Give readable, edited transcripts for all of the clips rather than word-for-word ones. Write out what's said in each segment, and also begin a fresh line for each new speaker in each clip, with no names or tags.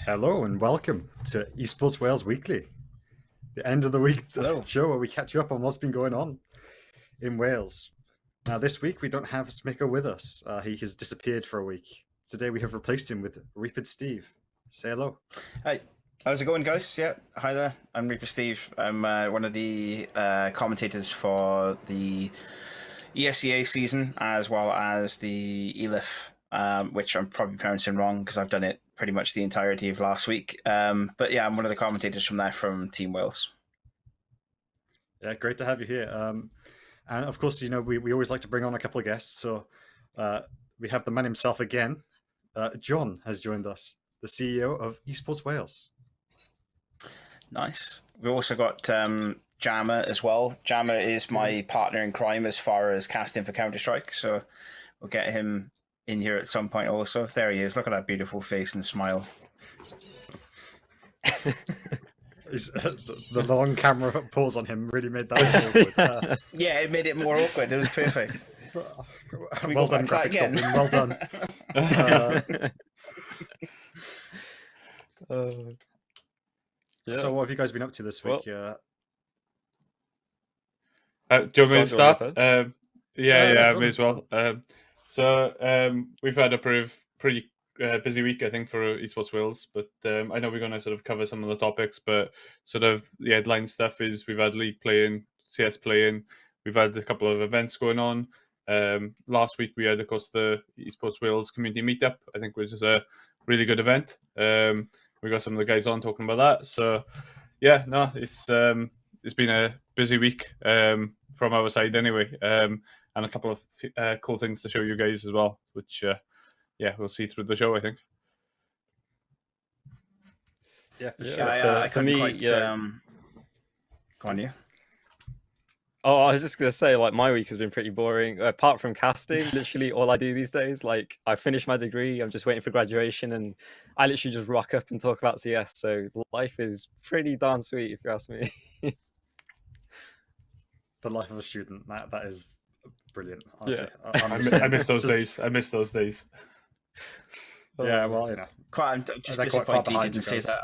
Hello and welcome to Esports Wales Weekly, the end of the week show where we catch you up on what's been going on in Wales. Now, this week we don't have Shwmae with us. He has disappeared for a week. Today we have replaced him with Reaper Steve. Say hello.
Hi. How's it going, guys? Yeah, hi there. I'm Reaper Steve. I'm one of the commentators for the ESEA season, as well as the EILAT, which I'm probably pronouncing wrong because I've done it pretty much the entirety of last week. But yeah, I'm one of the commentators from there from Team Wales.
Yeah, great to have you here. And of course, you know, we always like to bring on a couple of guests. So we have the man himself again. John has joined us, the CEO of Esports Wales.
Nice. We also got Jammer as well. Jammer is my partner in crime as far as casting for Counter-Strike. So we'll get him in here at some point also. There he is. Look at that beautiful face and smile.
The long camera pause on him really made that awkward.
Yeah, it made it more awkward. It was perfect.
Well done, graphics goblin. Well done.
Yeah.
So what have you guys been up to this week?
Do you want me to start? I may as well. We've had a pretty busy week, I think, for Esports Wales, but I know we're going to sort of cover some of the topics, but sort of the headline stuff is we've had League playing, CS playing, we've had a couple of events going on. Last week we had, of course, the Esports Wales community meetup, I think, which is a really good event. We got some of the guys on talking about that. So, yeah, no, it's been a busy week from our side anyway, and a couple of cool things to show you guys as well, which, we'll see through the show, I think.
Yeah, for sure.
Yeah,
for me,
Go on, you.
Oh, I was just going to say, like, my week has been pretty boring. Apart from casting, literally all I do these days, like, I finished my degree, I'm just waiting for graduation, and I literally just rock up and talk about CS. So life is pretty darn sweet, if you ask me.
The life of a student, that is brilliant.
Honestly.
Yeah.
I miss those days. I miss those days.
Yeah, well, you know.
I'm just disappointed he didn't say that.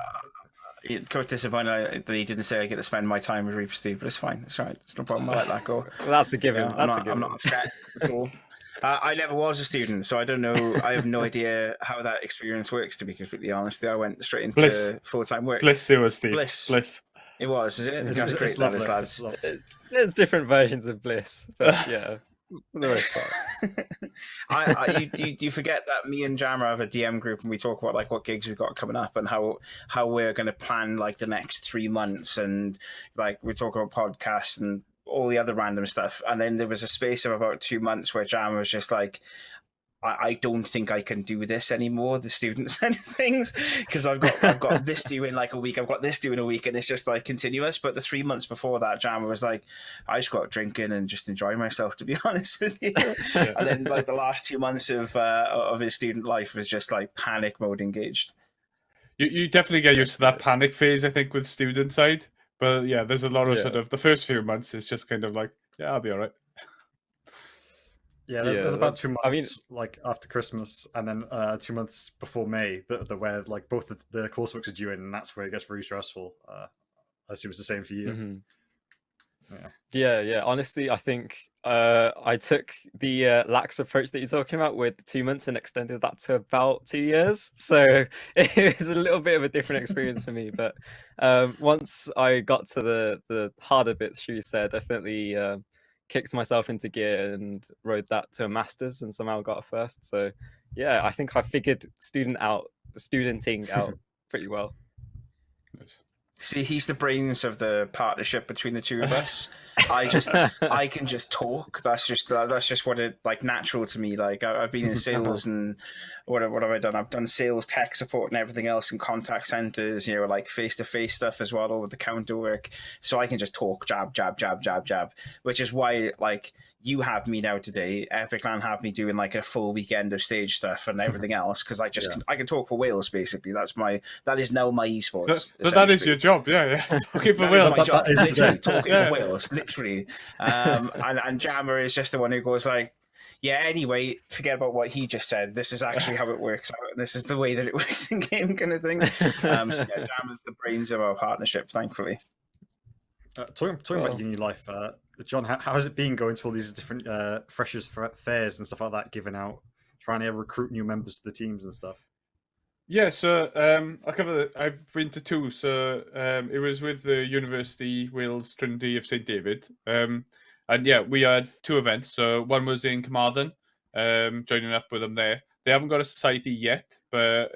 Quite disappointed that he didn't say I get to spend my time with Reaper Steve, but it's fine. It's all right. It's no problem. I let that go.
Well, that's a given.
I'm not upset at all. I never was a student, so I don't know. I have no idea how that experience works, to be completely honest. I went straight into full-time work.
Bliss it was, Steve.
Bliss. It was, is it? That's great, lads.
There's different versions of Bliss, but yeah. For the most part.
You forget that me and Jammer have a DM group and we talk about like what gigs we've got coming up and how we're going to plan like the next 3 months, and like we talk about podcasts and all the other random stuff. And then there was a space of about 2 months where Jammer was just like, I don't think I can do this anymore, the student side of things, because I've got this due in like a week, I've got this due in a week, and it's just like continuous. But the 3 months before that, Jammer was like, I just got out drinking and just enjoying myself, to be honest with you. Yeah. And then like the last 2 months of his student life was just like panic mode engaged.
You definitely get used to that panic phase, I think, with student side. But yeah, there's a lot of sort of the first few months is just kind of like, yeah, I'll be all right.
Yeah, there's about 2 months, like after Christmas, and then 2 months before May, the where like both the courseworks are due in, and that's where it gets really stressful. I assume it's the same for you.
Mm-hmm. Yeah. Honestly, I think I took the lax approach that you're talking about with the 2 months and extended that to about 2 years. So it was a little bit of a different experience for me. But once I got to the harder bits, you said, definitely kicked myself into gear and rode that to a master's and somehow got a first. So yeah, I think I figured studenting out pretty well. Nice.
See, he's the brains of the partnership between the two of us. I can just talk. That's just what it like natural to me. Like I've been in sales and what have I done? I've done sales, tech support, and everything else in contact centers. You know, like face-to-face stuff as well, over the counter work. So I can just talk, jab, which is why like you have me now today. Epicland have me doing like a full weekend of stage stuff and everything else because I can talk for Wales basically. That is now my esports.
But that is your job, yeah. Talking for Wales.
That is literally talking for Wales, literally. And Jammer is just the one who goes like, Yeah, anyway, forget about what he just said. This is actually how it works out. This is the way that it works in game kind of thing. So yeah, Jammer's the brains of our partnership, thankfully.
Talking about uni life, John, how has it been going to all these different freshers fairs and stuff like that, giving out, trying to recruit new members to the teams and stuff?
Yeah, so I've been to two. So it was with the University Wales Trinity of St David, and yeah, we had two events. So one was in Carmarthen, joining up with them there. They haven't got a society yet, but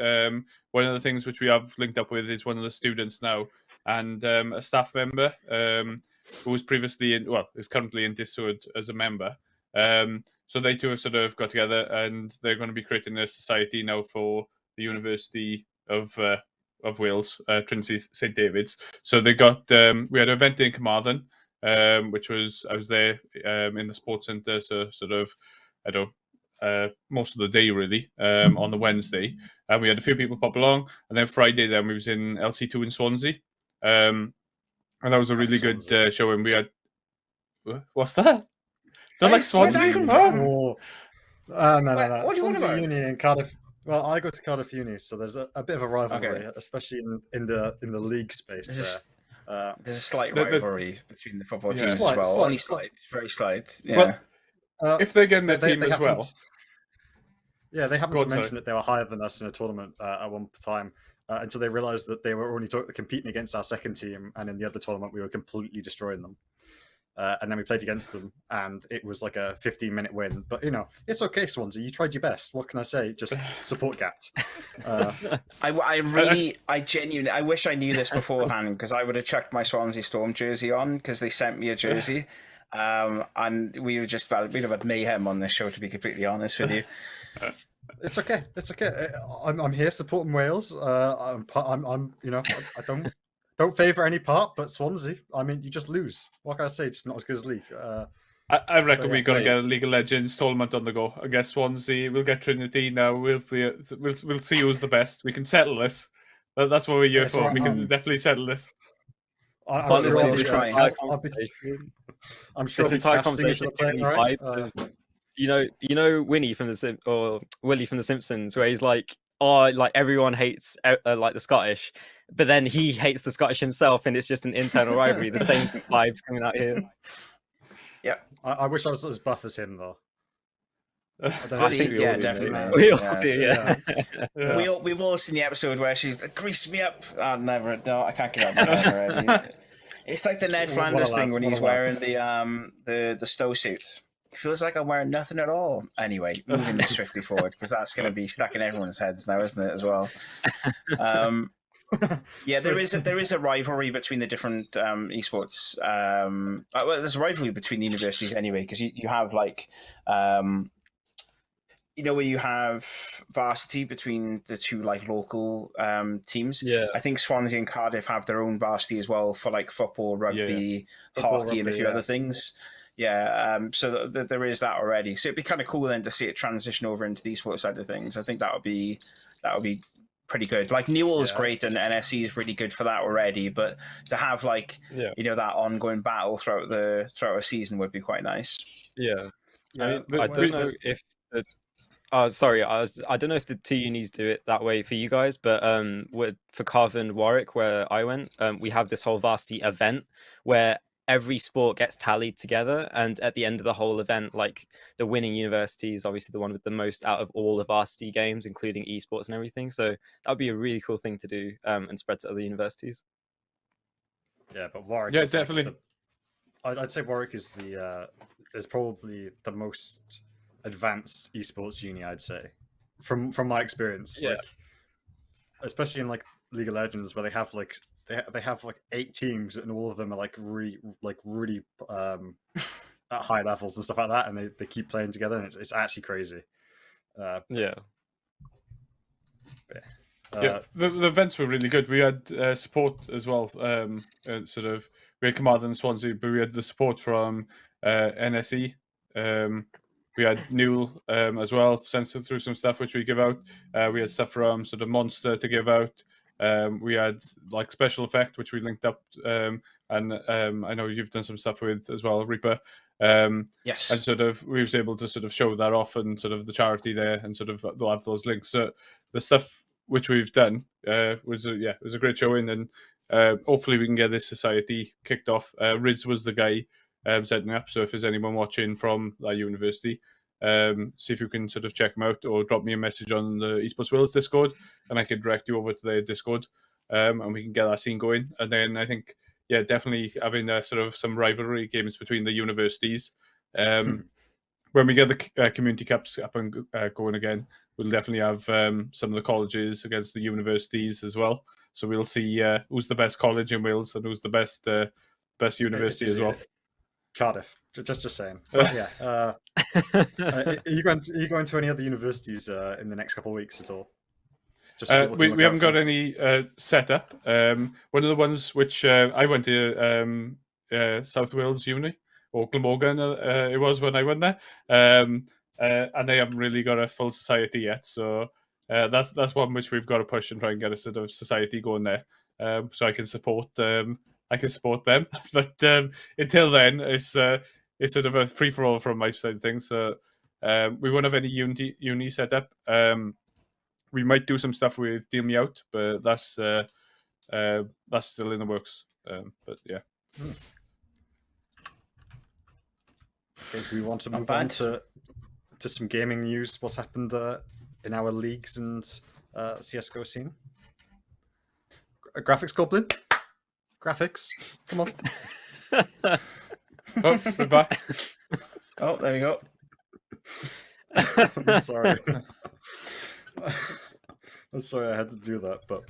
one of the things which we have linked up with is one of the students now, and a staff member who was previously is currently in Discord as a member. So they two have sort of got together, and they're going to be creating a society now for the University of Wales, Trinity St David's. So they got we had an event in Carmarthen, which was I was there in the sports centre, so sort of most of the day really on the Wednesday, and we had a few people pop along, and then Friday then we was in LC2 in Swansea, and that was a really good show. And we had what's that? Don't like Swansea?
No.
What do you want
Swansea
about?
Uni and Cardiff. Well, I go to Cardiff Uni, so there's a bit of a rivalry, especially in the league space.
There's a slight rivalry between the football teams as well.
Slight,
Only slight, very slight. Yeah.
Well, if they're getting their team as well.
Yeah, they happened to mention that they were higher than us in a tournament at one time until they realised that they were only competing against our second team, and in the other tournament we were completely destroying them. And then we played against them, and it was like a 15-minute win. But, it's okay, Swansea. You tried your best. What can I say? Just support Gaps.
I genuinely, I wish I knew this beforehand, because I would have chucked my Swansea Storm jersey on, because they sent me a jersey. And we'd have had mayhem on this show, to be completely honest with you.
It's okay. I'm here supporting Wales. I don't favour any part, but Swansea. I mean, you just lose. What can I say? Just not as good as League.
I reckon we're gonna get a League of Legends tournament on the go. I guess Swansea. We'll get Trinity now. We'll see who's the best. We can settle this. That's what we're here for.
Right,
we can definitely settle this.
I'm sure
this entire conversation vibes. You know Winnie from Willie from The Simpsons, where he's like, like everyone hates like the Scottish, but then he hates the Scottish himself, and it's just an internal rivalry. The same vibes coming out here.
Yeah,
I wish I was as buff as him though.
Definitely.
We all do, yeah.
We've all seen the episode where she's like, grease me up. I can't get up my head already. It's like the Ned Flanders thing when he's wearing the stow suit. It feels like I'm wearing nothing at all. Anyway, moving swiftly forward, because that's going to be stuck in everyone's heads now, isn't it, as well? Yeah, there is a rivalry between the different esports. Well, there's a rivalry between the universities anyway, because you have like, where you have varsity between the two like local teams.
Yeah,
I think Swansea and Cardiff have their own varsity as well for like football, rugby, hockey, and a few other things. Yeah, so there is that already. So it'd be kind of cool then to see it transition over into the esports side of things. I think that would be pretty good. Like Newell's great, and NSC is really good for that already. But to have like that ongoing battle throughout a season would be quite nice.
Yeah, I don't know if. Sorry, I don't know if the two unis do it that way for you guys, but for Carver and Warwick, where I went, we have this whole varsity event where every sport gets tallied together, and at the end of the whole event, like the winning university is obviously the one with the most out of all the varsity games, including esports and everything. So that would be a really cool thing to do and spread to other universities.
Yeah, but Warwick.
Yeah, definitely.
I'd say Warwick is is probably the most advanced esports uni, I'd say, from my experience.
Yeah.
Like, especially in like League of Legends, where they have like 8 teams, and all of them are like really at high levels and stuff like that, and they keep playing together, and it's actually crazy.
The events were really good. We had support as well. We had Carmarthen and Swansea, but we had the support from NSE. We had Newell as well, sent through some stuff which we give out. We had stuff from sort of Monster to give out. We had like Special Effect, which we linked up, and I know you've done some stuff with as well, Reaper.
Yes.
And sort of we was able to sort of show that off and sort of the charity there, and sort of they'll have those links. So the stuff which we've done was a great showing, and hopefully we can get this society kicked off. Riz was the guy setting up, so if there's anyone watching from that university, see if you can sort of check them out, or drop me a message on the Esports Wales Discord, and I can direct you over to their Discord, and we can get that scene going. And then I think, yeah, definitely having sort of some rivalry games between the universities. When we get the community cups up and going again, we'll definitely have some of the colleges against the universities as well. So we'll see who's the best college in Wales and who's the best university as well.
Cardiff, just saying. But yeah, are you going to any other universities in the next couple of weeks at all?
We haven't got any set up. One of the ones which I went to South Wales Uni, or Glamorgan, it was when I went there, and they haven't really got a full society yet. So that's one which we've got to push and try and get a sort of society going there, so I can support them. But until then, it's sort of a free for all from my side of things. So we won't have any uni set up. We might do some stuff with Deal Me Out, but that's still in the works. But yeah.
Okay, we want to move on to some gaming news. What's happened in our leagues and CS:GO scene? Graphics Goblin? Graphics? Come on.
Oh, we're back.
Oh, there we go.
I'm sorry. I'm sorry I had to do that, but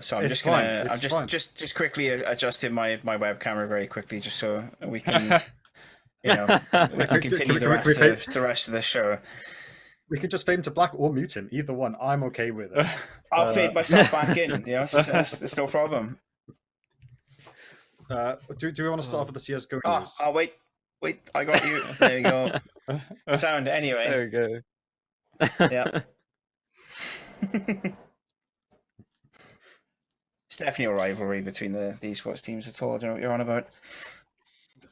so I'm just quickly adjusting my web camera very quickly, just so we can we can continue the rest of the show.
We could just fade him to black or mute him. Either one, I'm okay with it.
I'll fade myself back in. Yes, it's no problem.
Do we want to start off with the CS:GO news?
Oh, wait, I got you. There you go. Sound anyway.
There we go.
Yeah. It's definitely a rivalry between the esports teams at all. Do you know what you're on about?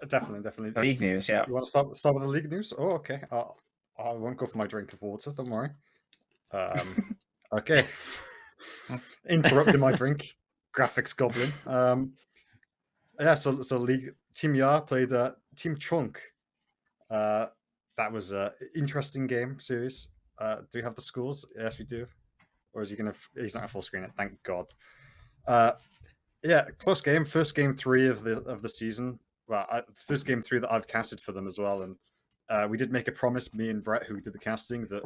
Definitely.
League news, yeah.
You want to start with the league news? Oh, okay. I won't go for my drink of water. Don't worry. Okay. Interrupting my drink. Graphics Goblin. Yeah. So league Team Yar played Team Trunk. That was an interesting game series. Do we have the scores? Yes, we do. Or is he gonna? He's not gonna full screen it. Thank God. Yeah, close game. First game 3 of the season. Well, first game 3 that I've casted for them as well. And we did make a promise, me and Brett, who did the casting, that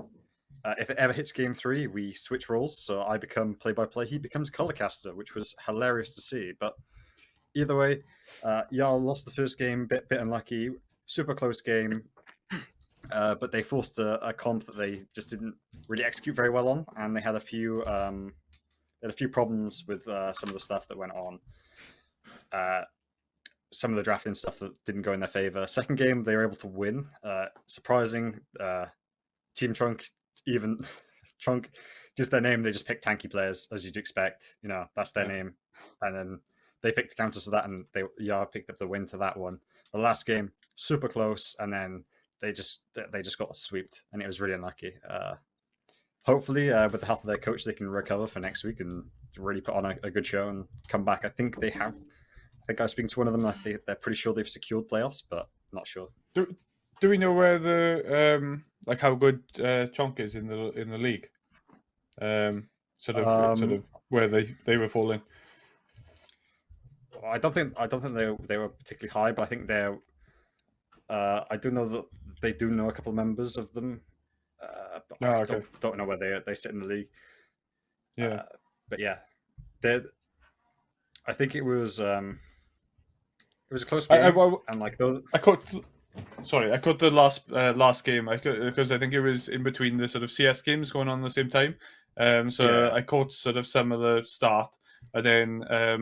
if it ever hits game 3, we switch roles. So I become play-by-play. He becomes color caster, which was hilarious to see. But either way, Jarl lost the first game, bit unlucky. Super close game. But they forced a comp that they just didn't really execute very well on, and they had a few problems with some of the stuff that went on. Some of the drafting stuff that didn't go in their favor. Second game, they were able to win. Surprising. Team Trunk, even Trunk, just their name, they just picked tanky players, as you'd expect. That's their name. And then they picked the counters to that, and Yar picked up the win to that one. The last game, super close, and then they just got swept, and it was really unlucky. Hopefully, with the help of their coach, they can recover for next week and really put on a good show and come back. I think they have. I think I was speaking to one of them. They're pretty sure they've secured playoffs, but not sure.
Do we know where the how good Chonk is in the league? Sort of where they were falling.
I don't think they were particularly high, but I think they're. I do know that they do know a couple of members of them. But I don't know where they sit in the league.
Yeah,
but yeah, I think it was a close game. I
caught the last game because I think it was in between the sort of CS games going on at the same time. I caught sort of some of the start, and then I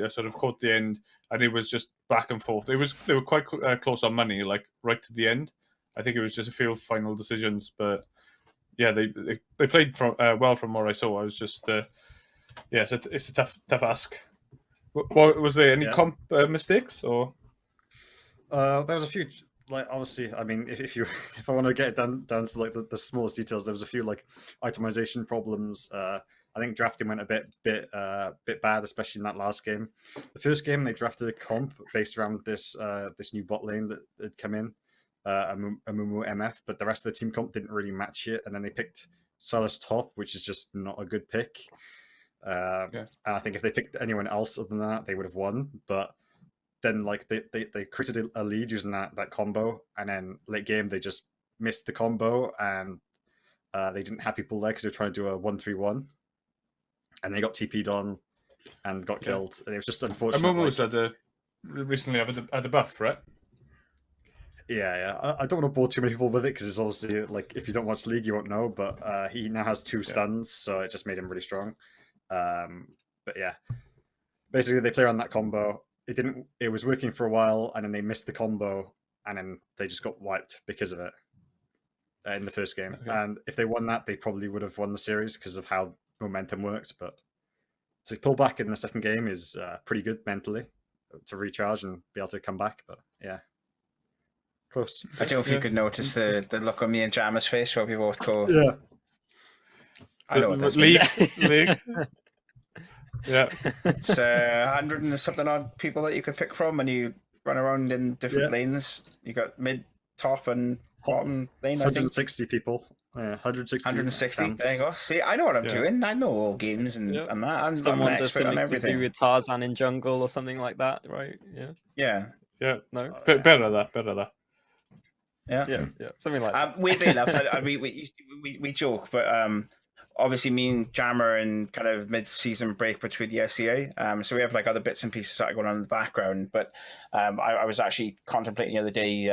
sort of caught the end, and it was just back and forth. They were quite close on money, like right to the end. I think it was just a few final decisions, but yeah, they played well from what I saw. I was just it's a tough ask. What was there any comp mistakes or?
There was a few. Like obviously, I mean, if I want to get it down to like the smallest details, there was a few like itemization problems. I think drafting went a bit bad, especially in that last game. The first game they drafted a comp based around this new bot lane that had come in, Amumu MF, but the rest of the team comp didn't really match it, and then they picked Silas top, which is just not a good pick. And I think if they picked anyone else other than that, they would have won, but then like they created a lead using that combo, and then late game they just missed the combo, and they didn't have people there because they were trying to do a 1-3-1, and they got TP'd on and got killed. And it was just unfortunate.
Amumu was recently had a buff, right?
Yeah. I don't want to bore too many people with it because it's obviously like if you don't watch League, you won't know. But he now has 2 stuns, so it just made him really strong. But yeah, basically they play on that combo. It was working for a while, and then they missed the combo, and then they just got wiped because of it in the first game. Okay. And if they won that, they probably would have won the series because of how momentum worked. But to pull back in the second game is pretty good mentally to recharge and be able to come back. But yeah, close.
I don't know if you could notice the look on me and Jammer's face where we both go.
Yeah,
I know what this
League.
Yeah. So 100 and something odd people that you could pick from, and you run around in different lanes. You got mid, top, and bottom lane.
160 people. Yeah, 160.
There you go. See, I know what I'm doing. I know all games and that. I'm an expert on everything.
To do with Tarzan in jungle or something like that, right?
Yeah.
No, better that.
Yeah.
Something like that.
Weirdly enough, we joke, but obviously me and Jammer in kind of mid-season break between the SEA. So we have like other bits and pieces that are going on in the background. But I was actually contemplating the other day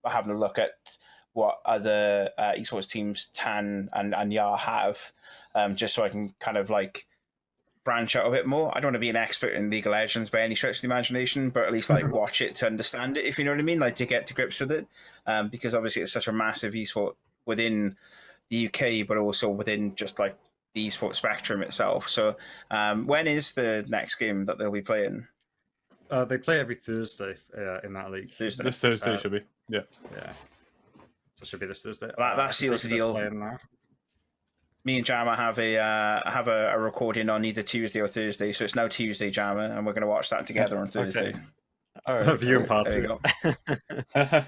having a look at what other esports teams Tan and Yar have, just so I can kind of like branch out a bit more. I don't want to be an expert in League of Legends by any stretch of the imagination, but at least like watch it to understand it, if you know what I mean, like to get to grips with it. Because obviously it's such a massive esport within the UK, but also within just like the esports spectrum itself. So when is the next game that they'll be playing?
They play every Thursday in that league.
This Thursday should be. Yeah.
So it should be this Thursday.
That seals the deal. Me and Jammer have a recording on either Tuesday or Thursday, so it's now Tuesday, Jammer, and we're going to watch that together on Thursday.
Okay. All right, viewing party. There you go.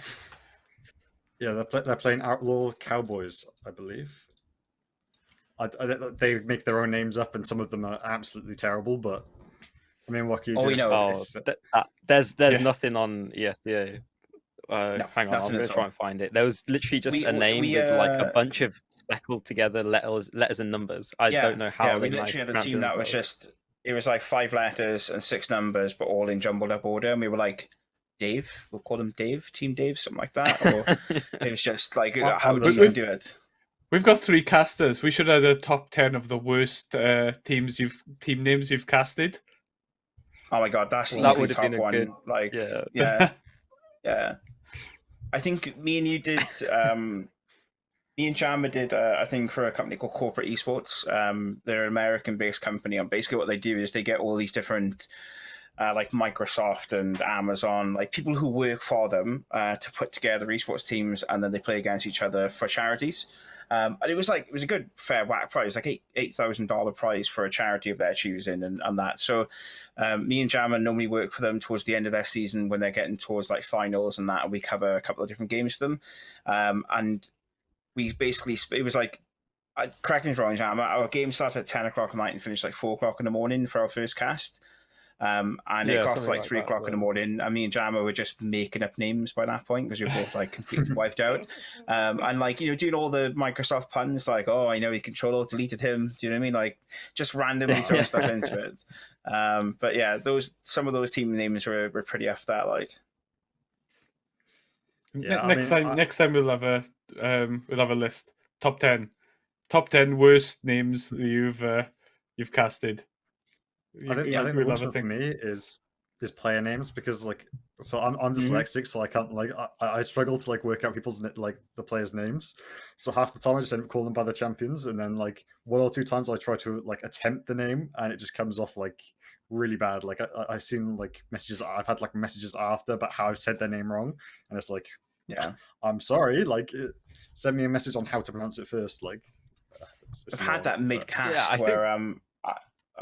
Yeah, they're playing Outlaw Cowboys, I believe. They make their own names up, and some of them are absolutely terrible. But I mean, what can you do?
We know.
There's nothing on ESDA. Hang on, I'm going to try and find it. There was literally just a name with like a bunch of speckled together letters and numbers. I don't know how.
Yeah, we literally had a team that was just. It was like 5 letters and 6 numbers, but all in jumbled up order, and we were like, Dave, we'll call him Dave, Team Dave, something like that. Or it was just like, how does he do it?
We've got 3 casters. We should have the top 10 of the worst team names you've casted.
Oh my god, that would have been a one. Good, like, yeah. I think me and you did. Me and Jammer did a thing for a company called Corporate Esports. They're an American-based company, and basically what they do is they get all these different. Like Microsoft and Amazon, like people who work for them to put together esports teams, and then they play against each other for charities. And it was a good fair whack prize, like $8,000 prize for a charity of their choosing, and that. So me and Jammer normally work for them towards the end of their season when they're getting towards like finals and that, and we cover a couple of different games for them. And we basically, it was like, correct me if I'm wrong, Jammer, our game started at 10 o'clock at night and finished like 4 o'clock in the morning for our first cast. And it got to like 3 o'clock in the morning, and me and Jammer were just making up names by that point because we were both like completely wiped out. And like, doing all the Microsoft puns, like, oh, I know he control deleted him. Do you know what I mean? Like, just randomly throwing stuff into it. But yeah, some of those team names were pretty off that. Like,
yeah, next time we'll have a list top 10 worst names that you've casted.
I think the worst one for me is is player names, because like, so I'm dyslexic, so I can't like I struggle to like work out people's like the players' names. So half the time I just end up calling them by the champions, and then like 1 or 2 times I try to like attempt the name, and it just comes off like really bad. Like I've seen like messages, I've had like messages after about how I've said their name wrong, and it's like,
yeah,
I'm sorry, like send me a message on how to pronounce it first. Like
I've had that mid-cast where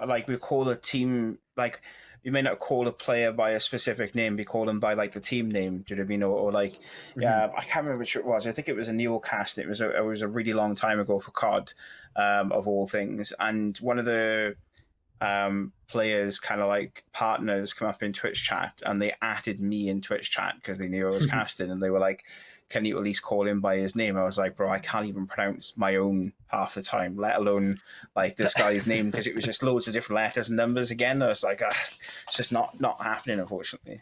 like we call a team, like you may not call a player by a specific name, we call them by like the team name. Do you know what I mean? Or like, yeah, I can't remember which it was. I think it was a Neil cast. It was a really long time ago for COD, of all things. And one of the players, kind of like partners, come up in Twitch chat, and they added me in Twitch chat because they knew I was casting, and they were like, can you at least call him by his name? I was like, bro, I can't even pronounce my own half the time, let alone like this guy's name, because it was just loads of different letters and numbers again. I was like, it's just not happening, unfortunately.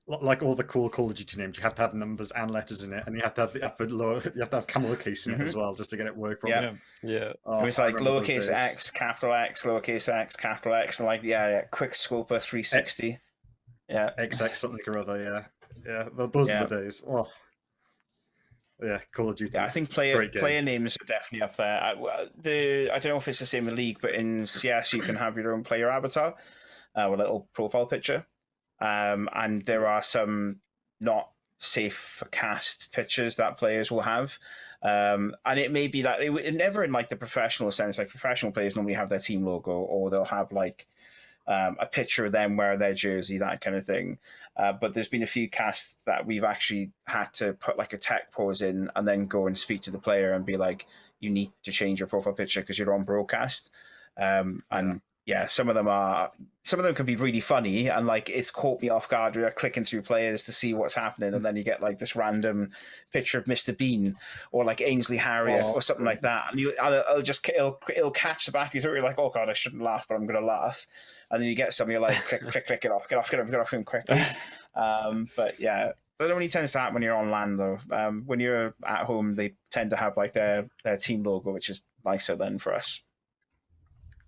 Like all the cool Call of Duty names, you have to have numbers and letters in it, and you have to have the upper lower, you have to have camel case in it as well, just to get it work properly.
Yeah. It was like lowercase x, capital X, lowercase x, capital X, and like quick scoper 360.
XX something or other. Yeah. Those are the days. Oh. Yeah, Call of Duty.
Yeah, I think player names are definitely up there. I don't know if it's the same in League, but in CS you can have your own player avatar with a little profile picture, and there are some not safe for cast pictures that players will have, and it may be like never in like the professional sense. Like professional players normally have their team logo, or they'll have like a picture of them wearing their jersey, that kind of thing. But there's been a few casts that we've actually had to put like a tech pause in and then go and speak to the player and be like, you need to change your profile picture because you're on broadcast. And some of them can be really funny, and like it's caught me off guard. We're clicking through players to see what's happening, and then you get like this random picture of Mr. Bean or like Ainsley Harriott or something like that, and it'll catch the back of you through. You're like, oh god, I shouldn't laugh, but I'm gonna laugh. And then you get some, you're like, click it off, get off him quickly. But yeah, that only tends to happen when you're on LAN though. When you're at home, they tend to have like their team logo, which is nicer then for us.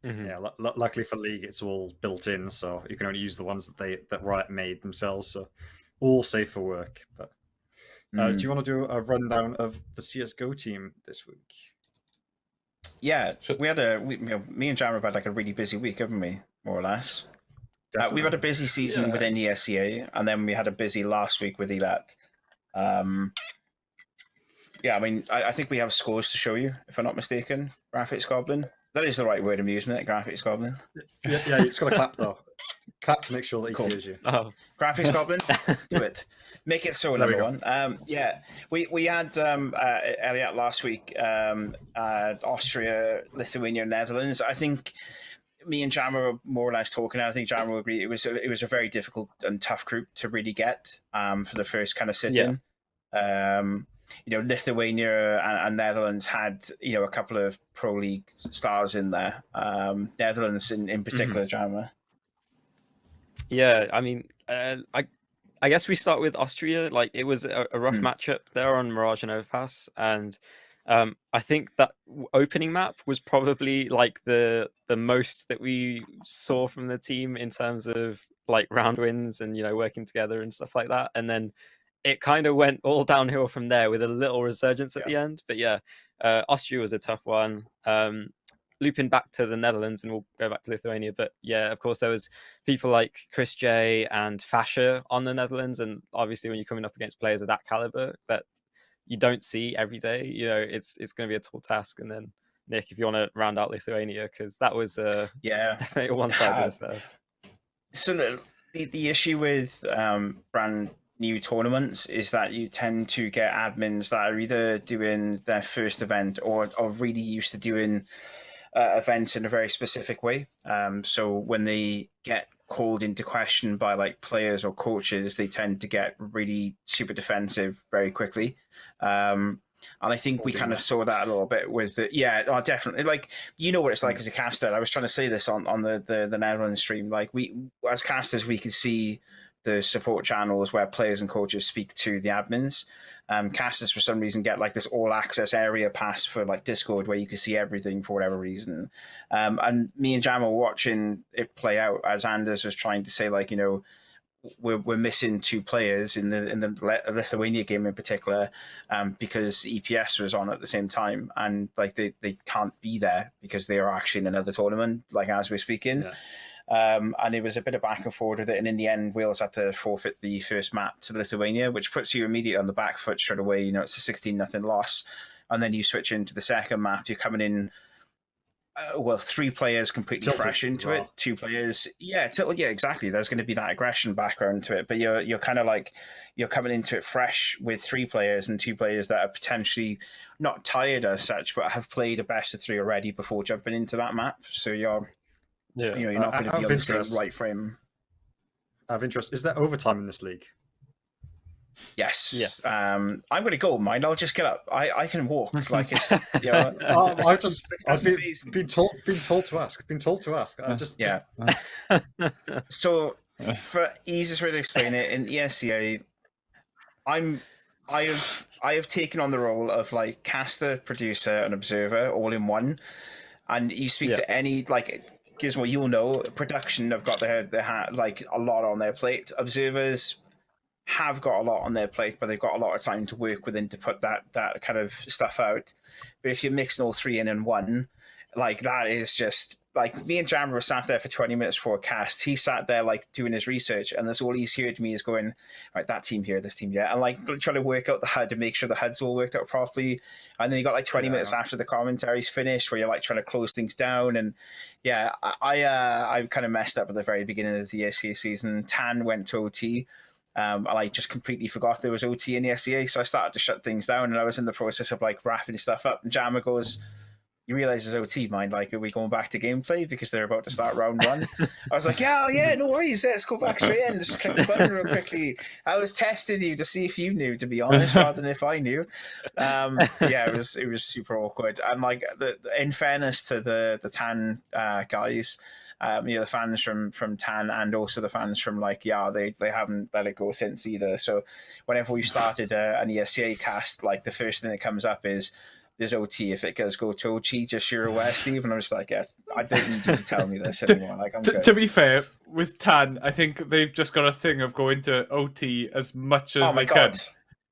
Mm-hmm. Yeah, luckily for League, it's all built in, so you can only use the ones that Riot made themselves. So all safe for work. But do you want to do a rundown of the CS:GO team this week?
Yeah, we had me and Jam have had like a really busy week, haven't we? More or less. We've had a busy season within ESEA, and then we had a busy last week with EILAT. I mean, I think we have scores to show you, if I'm not mistaken. Graphics Goblin. That is the right word I'm using, it. Graphics Goblin.
Yeah, you just got to clap though. Clap to make sure that he hears you.
Oh.
Graphics Goblin, do it. Make it so, number one. We had EILAT last week. Austria, Lithuania, Netherlands. I think me and Jammer were more or less talking. I think Jammer will agree. It was a very difficult and tough group to really get for the first kind of sit-in. Lithuania and Netherlands had a couple of Pro League stars in there. Netherlands in particular, Jammer.
Yeah, I mean, I guess we start with Austria. Like it was a rough matchup there on Mirage and Overpass, and I think that opening map was probably like the most that we saw from the team in terms of like round wins and working together and stuff like that. And then it kind of went all downhill from there with a little resurgence at the end. But Austria was a tough one. Looping back to the Netherlands, and we'll go back to Lithuania. But yeah, of course, there was people like Chris J and Fasher on the Netherlands. And obviously, when you're coming up against players of that caliber that you don't see every day, it's going to be a tall task. And then Nick, if you want to round out Lithuania, because that was definitely a one-sided affair.
So the issue with brand new tournaments is that you tend to get admins that are either doing their first event or are really used to doing events in a very specific way. So when they get called into question by like players or coaches, they tend to get really super defensive very quickly. And I think we kind of saw that a little bit with definitely. Like, what it's like as a caster. I was trying to say this on the Netherlands stream. Like we, as casters, we can see the support channels where players and coaches speak to the admins. Casters, for some reason, get like this all access area pass for like Discord where you can see everything for whatever reason. And me and Jam were watching it play out as Anders was trying to say, like, we're missing 2 players in the Lithuania game in particular, because EPS was on at the same time, and like they can't be there because they are actually in another tournament, like as we're speaking.
Yeah.
And it was a bit of back and forward with it, and in the end, Wales had to forfeit the first map to Lithuania, which puts you immediately on the back foot straight away. You know, it's a 16-0 loss, and then you switch into the second map. You're coming in, 3 players completely
Tilted
fresh into it. 2 players, exactly. There's going to be that aggression background to it, but you're kind of like you're coming into it fresh with 3 players and 2 players that are potentially not tired as such, but have played a best of 3 already before jumping into that map. So you're not going to be on the same right frame.
Out of interest, is there overtime in this league?
Yes. I'm going to go. Mine. I'll just get up. I can walk. Like it's.
I've been told to ask.
So, for easiest way to explain it, in ESCA, I have taken on the role of like caster, producer, and observer all in one. And you speak to any like Gizmo, you'll know production have got their like a lot on their plate. Observers have got a lot on their plate, but they've got a lot of time to work within to put that kind of stuff out. But if you're mixing all 3 in one, like that is just like me and Jammer were sat there for 20 minutes before cast. He sat there like doing his research, and that's all he's heard me is going, right, that team here, this team here, and like trying to work out the HUD and make sure the HUD's all worked out properly. And then you got like 20 minutes after the commentary's finished where you're like trying to close things down. And I kind of messed up at the very beginning of the SCA season. Tan went to OT. And I just completely forgot there was OT in the SCA, so I started to shut things down, and I was in the process of like wrapping stuff up, and Jammer goes, you realize there's OT, mind? Like, are we going back to gameplay because they're about to start round 1? I was like, yeah, no worries. Let's go back straight in. Just click the button real quickly. I was testing you to see if you knew, to be honest, rather than if I knew. It was super awkward. And like, in fairness to the Tan guys, the fans from Tan and also the fans from like they haven't let it go since either. So whenever we started an ESCA cast, like the first thing that comes up is there's OT. If it does go to OT, just you're aware, Steve. And I'm just like, I don't need you to tell me this anymore. Like, I'm good.
To be fair, with Tan, I think they've just got a thing of going to OT as much as they can.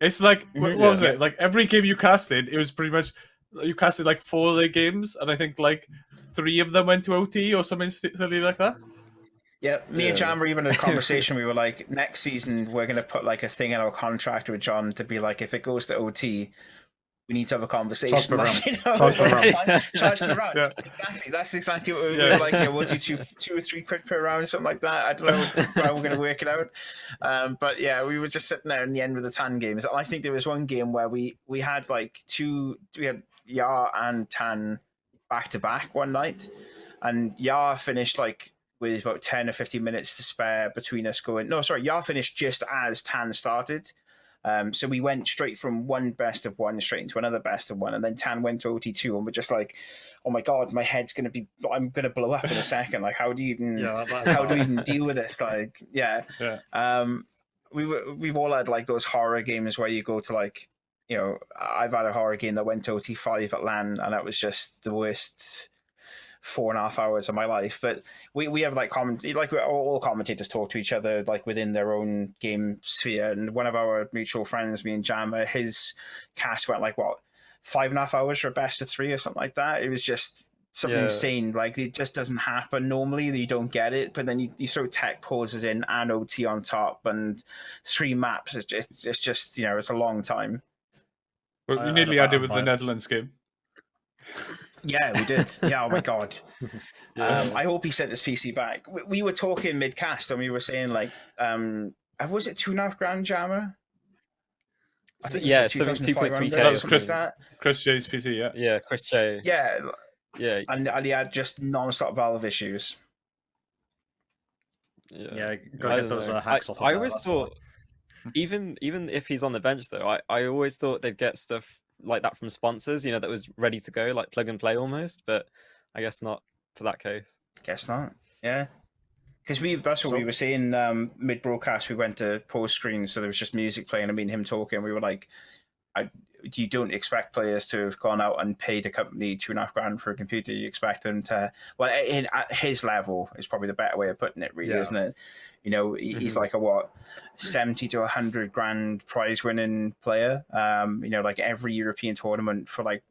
It's like, what was it? Like every game you casted, it was pretty much, you casted like 4 of the games, and I think like 3 of them went to OT or something silly like that.
Yeah, me and John were even in a conversation. We were like, next season, we're going to put like a thing in our contract with John to be like, if it goes to OT, we need to have a conversation. Charge per round. Yeah. Exactly. That's exactly what we were like. We'll do 2 or 3 quid per round, something like that. I don't know how we're going to work it out. But yeah, we were just sitting there in the end with the Tan games. I think there was one game where we had like we had Yar and Tan back to back one night, and Yar finished like with about 10 or 15 minutes to spare between us going. No, sorry, Yar finished just as Tan started. So we went straight from one best of 1 straight into another best of 1, and then Tan went to OT2, and we're just like, oh my god, my head's I'm gonna blow up in a second. Like, how do you even deal with this? Like, we've all had like those horror games where you go to like, I've had a horror game that went to OT5 at LAN, and that was just the worst 4.5 hours of my life. But we have like all commentators talk to each other like within their own game sphere, and one of our mutual friends, me and Jammer, his cast went like 5.5 hours for a best of 3 or something like that. It was just something insane. Like, it just doesn't happen normally. You don't get it, but then you throw tech pauses in and OT on top and 3 maps. It's just it's a long time.
Well, you nearly had it with the Netherlands game.
Yeah, we did. Yeah, oh my god. I hope he sent his PC back. We were talking mid-cast, and we were saying like, was it $2.5 Jammer?
Yeah, 2.3K.
That was Chris J's PC.
Yeah, Chris J.
Yeah, and he had just non-stop valve issues.
Yeah, gotta get those hacks off.
I always thought, even if he's on the bench though, I always thought they'd get stuff like that from sponsors, that was ready to go, like plug and play almost. But I guess not for that case.
Guess not. Yeah, because that's what we were saying mid broadcast. We went to post screen, so there was just music playing. I mean, him talking. We were like, you don't expect players to have gone out and paid a company $2.5 for a computer. You expect them to, well, at his level is probably the better way of putting it, really, isn't it? You know, he's like a 70 to 100 grand prize winning player. You know, like every European tournament for like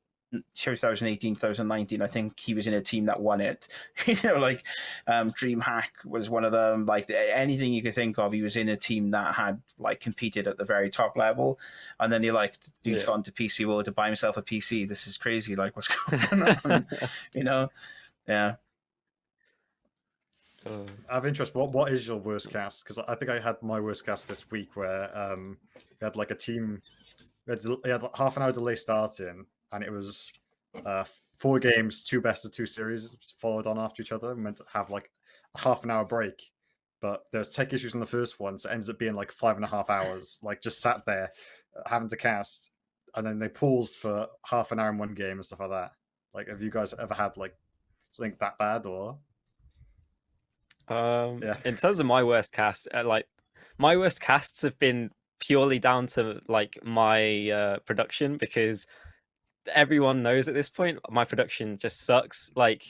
2018, 2019, I think he was in a team that won it. You know, like DreamHack was one of them. Like anything you could think of, he was in a team that had like competed at the very top level. And then dude's gone to PC World to buy himself a PC. This is crazy. Like, what's going on? You know, yeah.
I have interest. What is your worst cast? Because I think I had my worst cast this week, where we had like a team. We had half an hour delay starting, and it was 4 games, 2 best-of-2 series followed on after each other. We meant to have like a half an hour break, but there's tech issues in the first one, so it ends up being like 5.5 hours. Like just sat there having to cast, and then they paused for half an hour in one game and stuff like that. Like, have you guys ever had like something that bad or?
In terms of my worst cast, like my worst casts have been purely down to like my production, because everyone knows at this point my production just sucks. Like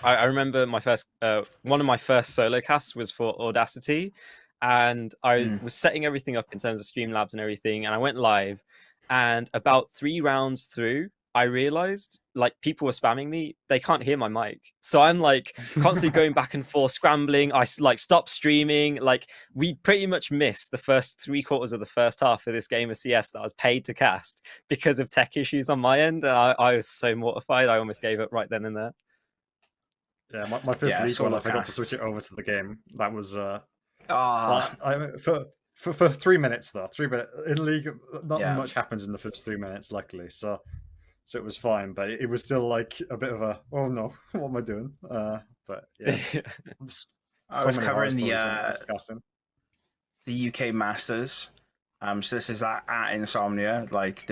I remember my first one of my first solo casts was for Audacity, and I was setting everything up in terms of Streamlabs and everything, and I went live, and about 3 rounds through I realized like people were spamming me. They can't hear my mic. So I'm like constantly going back and forth, scrambling. I like stopped streaming. Like we pretty much missed the first 3/4 of the first half of this game of CS that I was paid to cast because of tech issues on my end. And I was so mortified. I almost gave up right then and there.
Yeah, my first league one, I forgot to switch it over to the game. That was for 3 minutes though. 3 minutes in league, not much happens in the first 3 minutes, luckily. So it was fine, but it was still like a bit of a, oh no, what am I doing? But yeah,
I was covering the UK Masters. So this is at Insomnia, like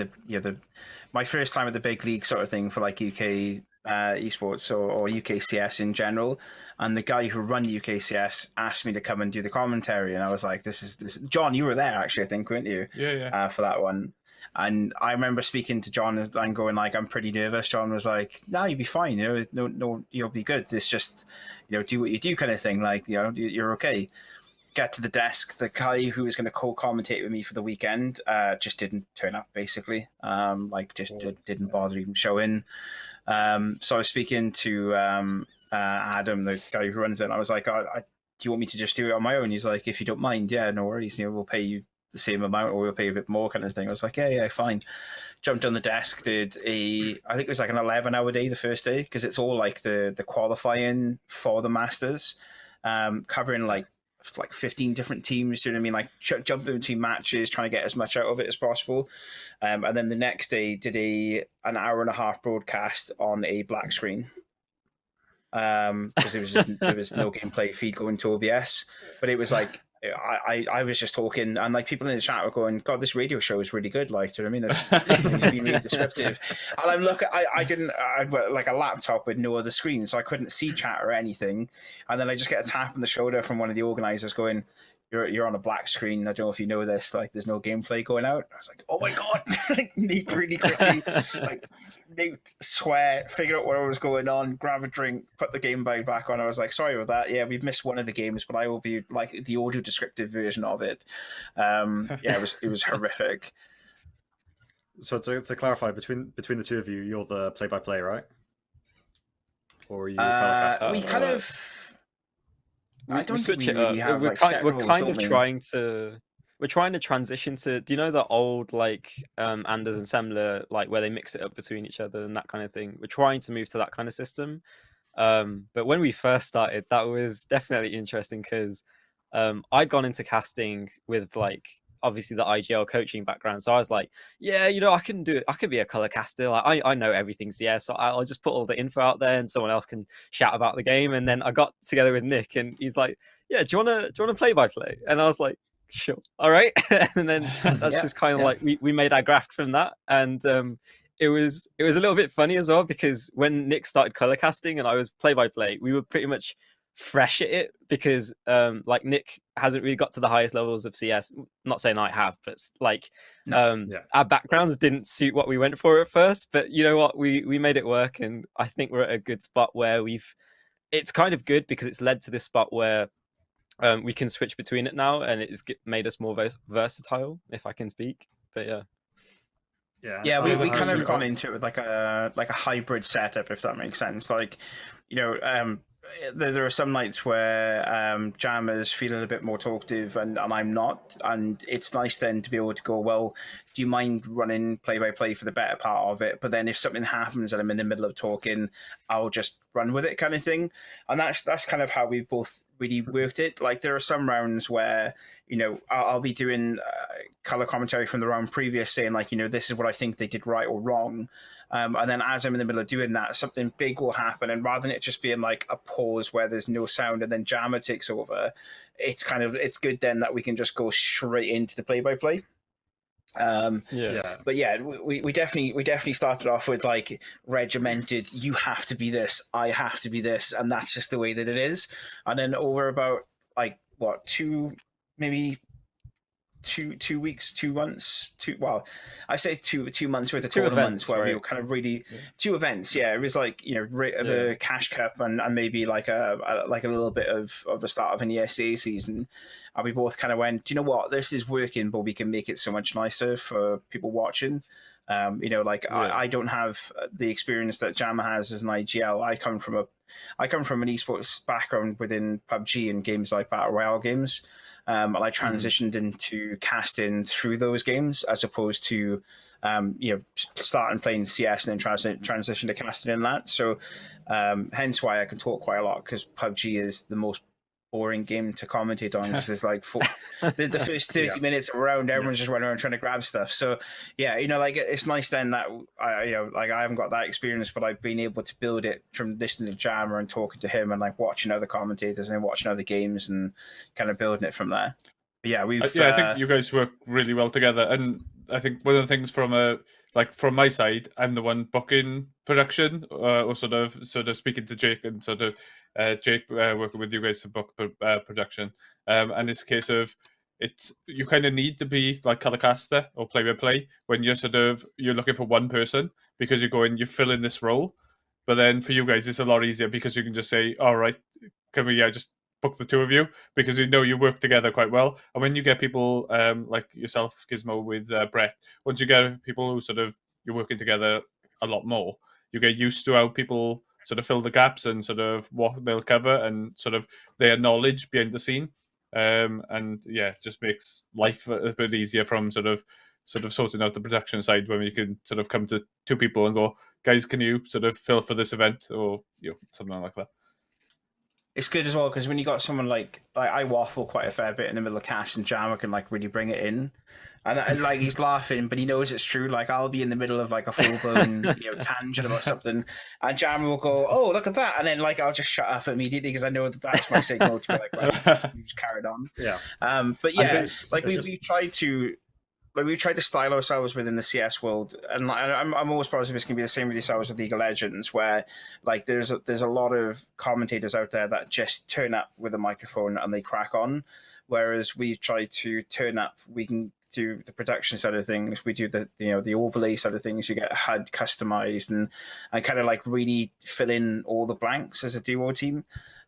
my first time at the big league sort of thing for like UK esports or UKCS in general. And the guy who run UKCS asked me to come and do the commentary, and I was like, "This is John. You were there actually, I think, weren't you?
Yeah.
For that one." And I remember speaking to John and going like, "I'm pretty nervous." John was like, "No, you'll be fine. You know, no, you'll be good. It's just, you know, do what you do kind of thing. Like, you know, you're okay." Get to the desk. The guy who was going to co-commentate with me for the weekend just didn't turn up. Basically, didn't bother even showing. So I was speaking to Adam, the guy who runs it, and I was like, do you want me to just do it on my own? He's like, if you don't mind, yeah, no worries. You know, we'll pay you the same amount or we'll pay a bit more kind of thing. I was like, yeah, fine. Jumped on the desk, I think it was like an 11-hour day the first day, because it's all like the qualifying for the Masters, covering like 15 different teams. Do you know what I mean? Like jumping between matches, trying to get as much out of it as possible. And then the next day did an hour-and-a-half broadcast on a black screen, because there was no gameplay feed going to OBS. But it was like I was just talking, and like people in the chat were going, "God, this radio show is really good." Like, do you know what I mean? It's been really descriptive. And I'm looking, I had like a laptop with no other screen, so I couldn't see chat or anything. And then I just get a tap on the shoulder from one of the organizers going, You're on a black screen. I don't know if you know this. Like, there's no gameplay going out. I was like, oh my god! Like, Nate really quickly, Nate swear, figure out what was going on, grab a drink, put the game back on. I was like, sorry about that. Yeah, we've missed one of the games, but I will be like the audio descriptive version of it. It was horrific.
So to clarify, between the two of you, you're the play-by-play, right? Or are you colorcaster?
We kind of. I don't think we really have,
we're kind of trying to transition to, do you know the old like Anders and Semler, like where they mix it up between each other and that kind of thing? We're trying to move to that kind of system. But when we first started, that was definitely interesting because I'd gone into casting with like obviously the IGL coaching background, so I was like, yeah, you know, I can do it. I could be a color caster. Like I know everything's so I'll just put all the info out there, and someone else can shout about the game. And then I got together with Nick, and he's like, yeah, do you wanna play by play? And I was like, sure, all right. And then that's just kind of like we made our graft from that, and it was a little bit funny as well because when Nick started color casting and I was play by play, we were pretty much fresh at it because like Nick hasn't really got to the highest levels of CS. Not saying I have, but like our backgrounds didn't suit what we went for at first. But you know what, we made it work, and I think we're at a good spot where it's kind of good because it's led to this spot where we can switch between it now, and it's made us more versatile, if I can speak. But
yeah, we kind of gone into it with like a hybrid setup, if that makes sense. Like, there are some nights where Jammer's feeling a bit more talkative and I'm not, and it's nice then to be able to go, well, do you mind running play-by-play for the better part of it? But then if something happens and I'm in the middle of talking, I'll just run with it, kind of thing. And that's kind of how we both really worked it. Like, there are some rounds where I'll be doing color commentary from the round previous, saying like, this is what I think they did right or wrong. And then as I'm in the middle of doing that, something big will happen. And rather than it just being like a pause where there's no sound and then Jammer takes over, it's good then that we can just go straight into the play-by-play. But yeah, we definitely started off with like regimented, you have to be this, I have to be this, and that's just the way that it is. And then over about like what, 2 weeks, 2 months, I say 2 months worth of tournaments where we were kind of really 2 events. Yeah, it was like the Cash Cup and maybe like a little bit of the start of an ESA season, and we both kind of went, do you know what, this is working, but we can make it so much nicer for people watching. I don't have the experience that Jammer has as an IGL. I come from an esports background within PUBG and games like Battle Royale games. And I transitioned into casting through those games as opposed to, starting playing CS and then transition to casting in that. So hence why I can talk quite a lot, because PUBG is the most boring game to commentate on, because there's like the first 30 minutes around, everyone's just running around trying to grab stuff. So yeah, it's nice then that I haven't got that experience, but I've been able to build it from listening to Jammer and talking to him and like watching other commentators and watching other games and kind of building it from there. But yeah, I
think you guys work really well together, and I think one of the things from my side, I'm the one booking production, or sort of speaking to Jake, and sort of Jake working with you guys to book production. And it's a case of you kind of need to be like color caster or play-by-play when you're looking for one person, because you fill in this role. But then for you guys, it's a lot easier because you can just say, all right, can we just book the two of you, because you work together quite well. And when you get people like yourself, Gizmo, with Brett, once you get people who you're working together a lot more, you get used to how people sort of fill the gaps and sort of what they'll cover and sort of their knowledge behind the scene. And yeah, it just makes life a bit easier from sort of sorting out the production side, when you can sort of come to two people and go, guys, can you sort of fill for this event, or something like that.
It's good as well, because when you got someone like I waffle quite a fair bit in the middle of cast, and Jammer can like really bring it in, and like he's laughing, but he knows it's true. Like, I'll be in the middle of like a full blown tangent about something, and Jammer will go, "Oh, look at that," and then like I'll just shut up immediately because I know that's my signal to be like, right, you just carried on.
Yeah.
But yeah, we tried to. Like, we've tried to style ourselves within the CS world, and I'm almost positive it's going to be the same with yourselves with League of Legends, where like there's a lot of commentators out there that just turn up with a microphone and they crack on, whereas we've tried to turn up. We can do the production side of things. We do the overlay side of things. You get HUD customized and kind of like really fill in all the blanks as a duo team.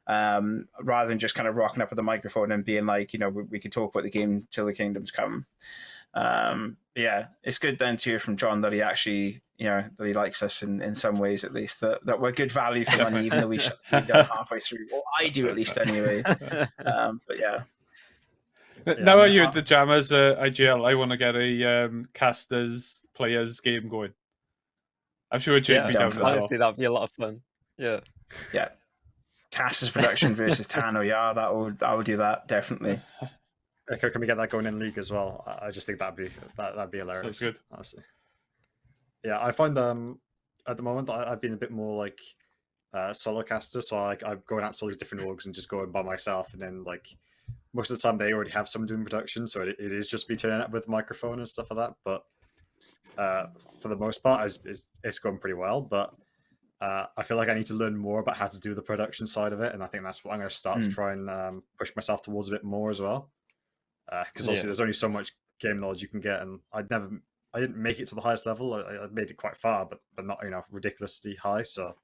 Rather than just kind of rocking up with a microphone and being like, we could talk about the game till the kingdoms come. Yeah, it's good then to hear from John that he actually, that he likes us in some ways, at least, that we're good value for money, even though we shut the game down halfway through. Well, I do, at least, anyway. But yeah.
Now you're at the Jammers IGL, I want to get a casters players game going. I'm sure Jake be down for that.
Honestly, that'd be a lot of fun. Yeah.
Yeah. Casters production versus Tano. Yeah, I would do that, definitely.
Can we get that going in League as well? I just think that'd be hilarious.
Sounds good.
Honestly. Yeah, I find at the moment I've been a bit more like solo caster, so I'm going out to all these different orgs and just going by myself, and then like most of the time they already have someone doing production, so it is just me turning up with a microphone and stuff like that. But for the most part, it's going pretty well. But I feel like I need to learn more about how to do the production side of it, and I think that's what I'm going to start to try and push myself towards a bit more as well. Because obviously there's only so much game knowledge you can get, and I didn't make it to the highest level. I made it quite far, but not ridiculously high. So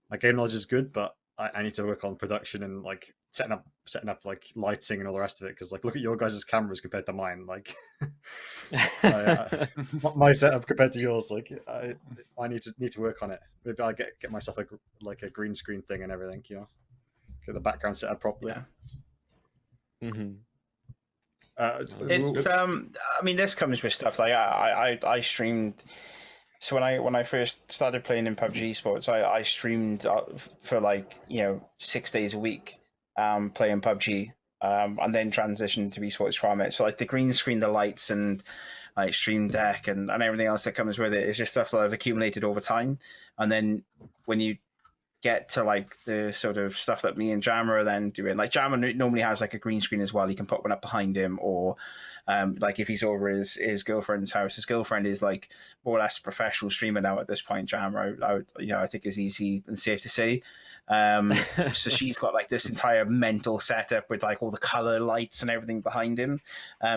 my game knowledge is good, but I need to work on production and like setting up like lighting and all the rest of it. Because like look at your guys' cameras compared to mine. Like my setup compared to yours. Like I need to work on it. Maybe I get myself a green screen thing and everything. Get the background set up properly.
Yeah. Mm-hmm. I mean, this comes with stuff like I streamed. So when I first started playing in PUBG Esports, I streamed for like 6 days a week, playing PUBG, and then transitioned to esports from it. So like the green screen, the lights, and like Stream Deck and everything else that comes with it is just stuff that I've accumulated over time. And then when you get to like the sort of stuff that me and Jammer are then doing, like Jammer normally has like a green screen as well. He can put one up behind him, or like if he's over his girlfriend's house, his girlfriend is like more or less a professional streamer now at this point. Jammer, I think is easy and safe to say. So she's got like this entire mental setup with like all the color lights and everything behind him.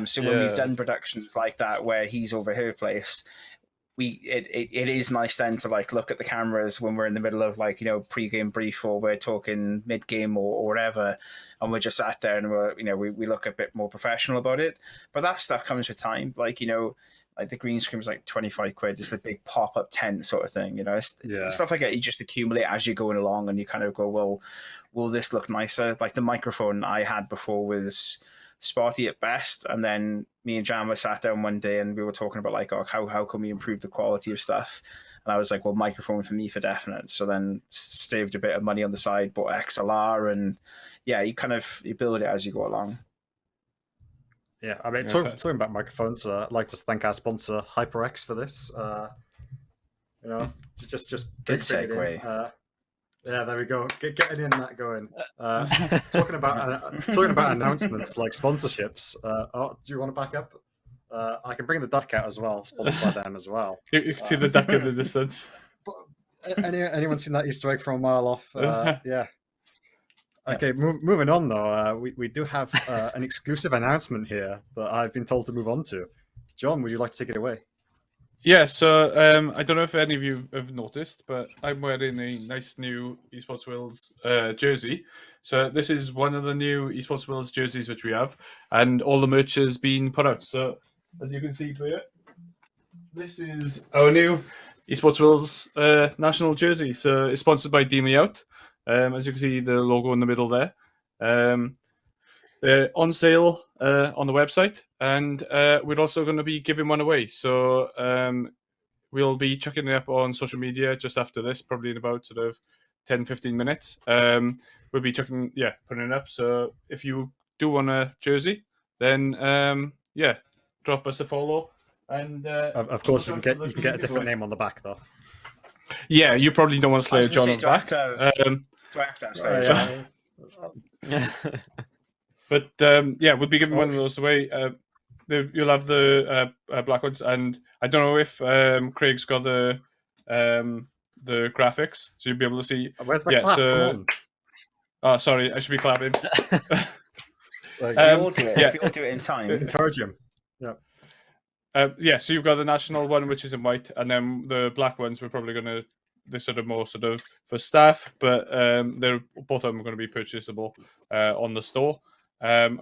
So when we've done productions like that where he's over her place, it is nice then to like look at the cameras when we're in the middle of like pre-game brief, or we're talking mid-game or whatever, and we're just sat there and we look a bit more professional about it. But that stuff comes with time. Like like the green screen was like 25 quid. It's the big pop-up tent sort of thing. Stuff like that you just accumulate as you're going along, and you kind of go, well, will this look nicer? Like the microphone I had before was spotty at best, and then me and Jammer sat down one day and we were talking about like, how can we improve the quality of stuff, and I was like, well, microphone for me for definite. So then saved a bit of money on the side, bought XLR, and you build it as you go along.
Yeah, I mean, talking about microphones, I'd like to thank our sponsor HyperX for this. Just
good segue.
Yeah, there we go. Getting in that going. Talking about announcements like sponsorships. Do you want to back up? I can bring the duck out as well, sponsored by them as well.
You can see the duck in the distance.
Anyone seen that Easter egg from a mile off? Yeah. Okay, moving on though. We do have an exclusive announcement here that I've been told to move on to. John, would you like to take it away?
Yeah, so I don't know if any of you have noticed, but I'm wearing a nice new Esports Wales jersey. So this is one of the new Esports Wales jerseys which we have, and all the merch has been put out. So as you can see here, this is our new Esports Wales national jersey. So it's sponsored by D Me Out. As you can see, the logo in the middle there. They're on sale on the website, and we're also going to be giving one away. So we'll be chucking it up on social media just after this, probably in about sort of 10-15 minutes. We'll be putting it up. So if you do want a jersey, then drop us a follow. And
of course, you can get a different name on the back, though.
Yeah, you probably don't want to slay John on the back. But we'll be giving one of those away. You'll have the black ones, and I don't know if Craig's got the graphics, so you'll be able to see.
Where's the clap? Come on.
Oh, sorry, I should be clapping.
We all do it. If we all do it in time.
Encourage him.
Yeah. So you've got the national one, which is in white, and then the black ones we're probably going to. They're sort of more sort of for staff, but they're both of them are going to be purchasable on the store.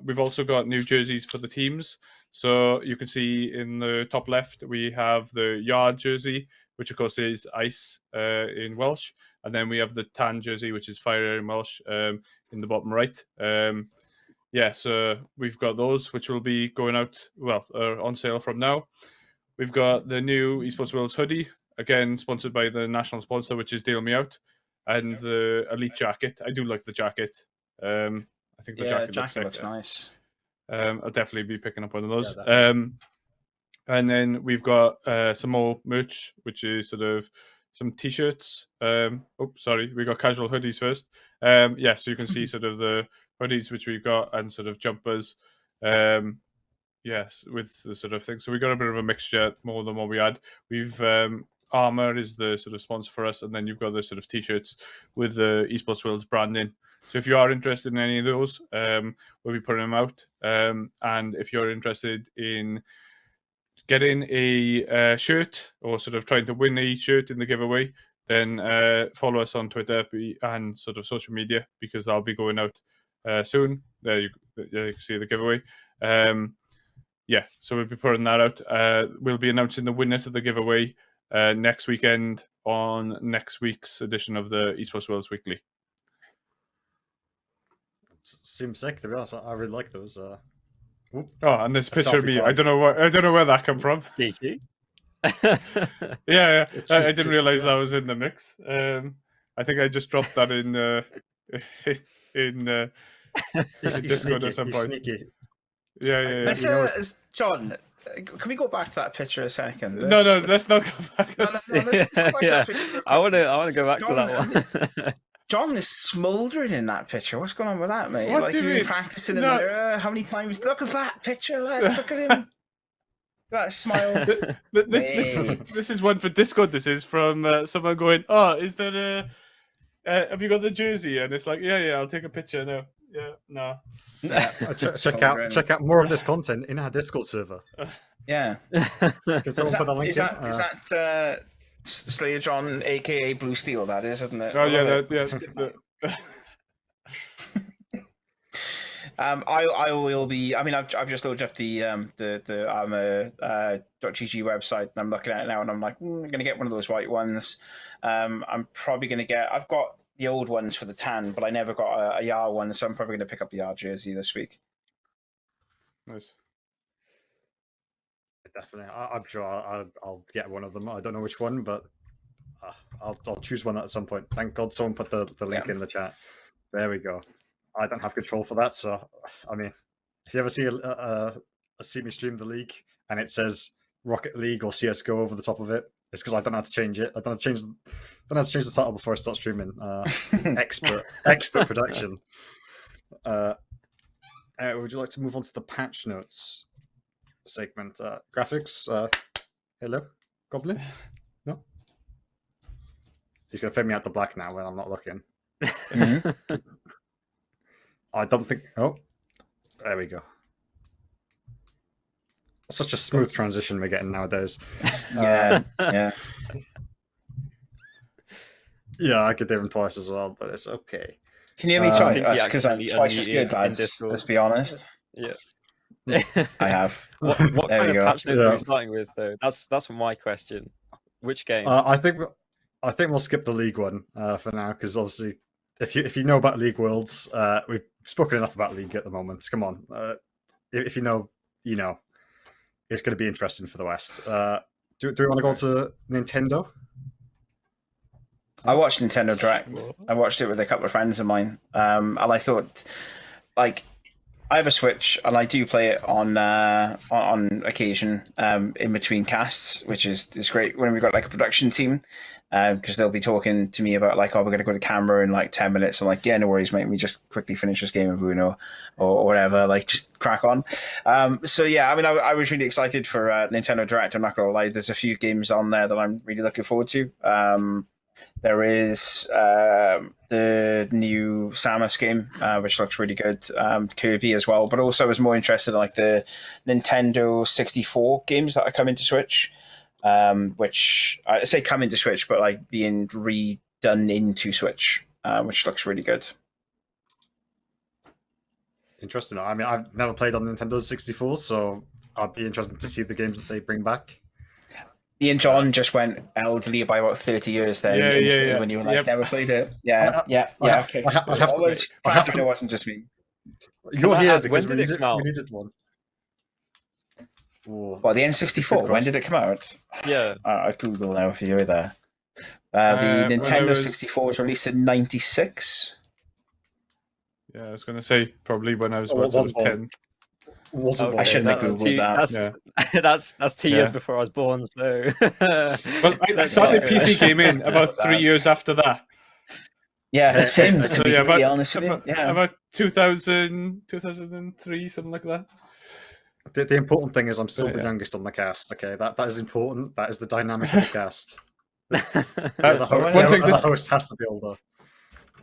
We've also got new jerseys for the teams. So you can see in the top left, we have the Yard jersey, which of course is ice in Welsh. And then we have the tan jersey, which is fire in Welsh in the bottom right. So we've got those, which will be going out, on sale from now. We've got the new Esports Wales hoodie, again, sponsored by the national sponsor, which is Deal Me Out. And the Elite jacket. I do like the jacket. I think the jacket
looks nice.
I'll definitely be picking up one of those. And then we've got some more merch, which is sort of some t-shirts. We got casual hoodies first. So you can see sort of the hoodies which we've got, and sort of jumpers. With the sort of thing. So we got a bit of a mixture more than what we had. We've Armour is the sort of sponsor for us, and then you've got the sort of t-shirts with the Esports Wales branding. So if you are interested in any of those, we'll be putting them out. And if you're interested in getting a shirt or sort of trying to win a shirt in the giveaway, then follow us on Twitter and sort of social media, because I'll be going out soon. There you can see the giveaway. So we'll be putting that out. We'll be announcing the winner to the giveaway next weekend on next week's edition of the Esports Wales Weekly.
Seems sick, to be honest. I really like those.
And this picture of me, I don't know where that come from.
Cheeky.
Yeah. I didn't realize that was in the mix. I think I just dropped that in Discord at some point.
Sneaky.
Yeah.
John, can we go back to that picture a second?
No, let's not go back.
Let's go back to that picture.
I want to go back to that one.
John is smouldering in that picture. What's going on with that, mate?
What do you mean?
Practicing in the mirror. How many times? Look at that picture, lads. Look at him. That smile.
This is one for Discord. This is from someone going, "Oh, is there have you got the jersey?" And it's like, "Yeah, I'll take a picture now." Yeah, no.
Check out more of this content in our Discord server.
Yeah.
Is
that Slayer John, aka Blue Steel? That is, isn't it?
Oh yeah,
I will be. I mean, I've just loaded up the .gg website, and I'm looking at it now, and I'm like, I'm gonna get one of those white ones. I'm probably gonna get. I've got the old ones for the tan, but I never got a Yar one, so I'm probably gonna pick up the Yar jersey this week.
Nice.
Definitely, I'm sure I'll get one of them. I don't know which one, but I'll choose one at some point. Thank God someone put the link in the chat. There we go. I don't have control for that, so I mean, if you ever see me stream the league and it says Rocket League or CS:GO over the top of it, it's because I don't know how to change it. I don't know how to change the title before I start streaming. Expert production. Would you like to move on to the patch notes segment? Graphics. Hello, Goblin. No. He's gonna fade me out to black now when I'm not looking.
Mm-hmm.
I don't think. Oh, there we go. Such a smooth transition we're getting nowadays.
Yeah.
Yeah, I could do them twice as well, but it's okay.
Can you hear me twice? Because I'm twice as good, lads. Let's be honest.
Yeah.
I have.
What kind of patch notes are we starting with, though? That's my question. Which game?
I think we'll skip the League one for now, because obviously, if you know about League Worlds, we've spoken enough about League at the moment. Come on, if you know, you know, it's going to be interesting for the West. Do we want to go on to Nintendo?
I watched Nintendo Direct. I watched it with a couple of friends of mine, and I thought, like, I have a Switch, and I do play it on occasion in between casts, which is great when we've got like a production team, because they'll be talking to me about like, oh, we're going to go to camera in like 10 minutes. I'm like, yeah, no worries, mate. We just quickly finish this game of Uno or whatever. Like, just crack on. So yeah, I mean, I was really excited for Nintendo Direct. I'm not going to lie. There's a few games on there that I'm really looking forward to. There is the new Samus game, which looks really good. Kirby as well, but also I was more interested in like the Nintendo 64 games that are coming to Switch, which I say come into Switch, but like being redone into Switch, which looks really good.
Interesting. I mean, I've never played on Nintendo 64, so I'd be interested to see the games that they bring back.
Me and John just went elderly by about 30 years then.
Yeah.
When you were like, never played it. Yeah. Okay.
I have to.
It wasn't just me.
You're here because
when
we
did it come out?
needed one.
Well, the N64. When did it come out?
Yeah.
I'll Google now for you there. The Nintendo 64 was released in '96.
Yeah, I was going to say probably when I was about 10.
I shouldn't have Googled that.
That's 2 years before I was born. So,
well, I started PC gaming about 3 years after that.
Yeah, same. To be really honest with you,
about 2000, 2003, something like that.
The important thing is I'm still the youngest on the cast. Okay, that is important. That is the dynamic of the cast. The host has to be older.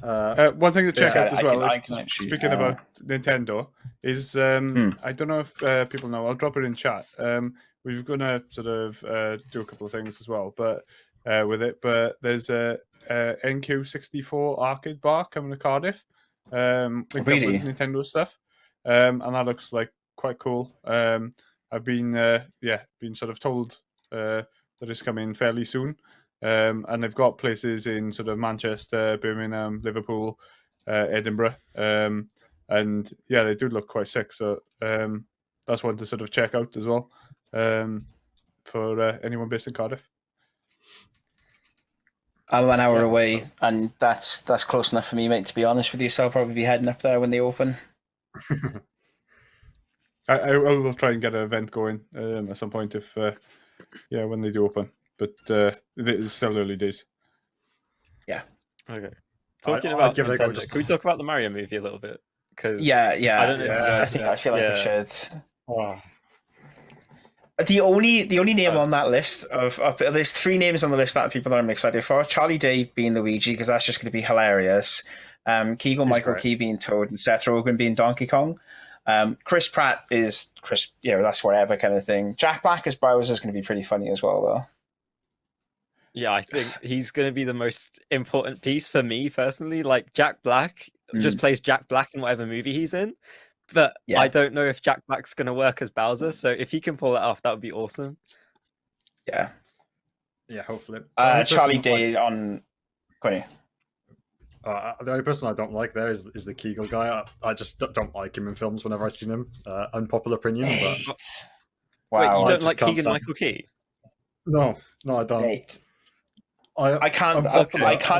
One thing to check out as well,
speaking
about Nintendo, is I don't know if people know. I'll drop it in chat. We're gonna sort of do a couple of things as well, but with it. But there's a NQ64 arcade bar coming to Cardiff. Linked up with Nintendo stuff, and that looks like quite cool. I've been been sort of told that it's coming fairly soon. And they've got places in sort of Manchester, Birmingham, Liverpool, Edinburgh, and yeah, they do look quite sick. So that's one to sort of check out as well for anyone based in Cardiff.
I'm an hour away, and that's close enough for me, mate. To be honest with you, so I'll probably be heading up there when they open.
I will try and get an event going at some point if when they do open. But it's still early days.
Yeah.
Okay. Talking about Nintendo, can we talk about the Mario movie a little bit? Because
I don't know. I feel like we should. Oh. The only name on that list of there's 3 names on the list that people that I'm excited for. Charlie Day being Luigi, because that's just going to be hilarious. Keegan-Michael Key being Toad, and Seth Rogen being Donkey Kong. Chris Pratt is Chris. That's whatever kind of thing. Jack Black as Bowser is going to be pretty funny as well, though.
Yeah, I think he's going to be the most important piece for me personally. Like, Jack Black just plays Jack Black in whatever movie he's in. But I don't know if Jack Black's going to work as Bowser. So if he can pull that off, that would be awesome.
Yeah.
Yeah, hopefully.
Charlie Day on...
The only person I don't like there is the Kegel guy. I just don't like him in films whenever I've seen him. Unpopular opinion, but...
Wow.
Wait, you don't like Keegan-Michael Key?
No, I don't.
Mate. I can't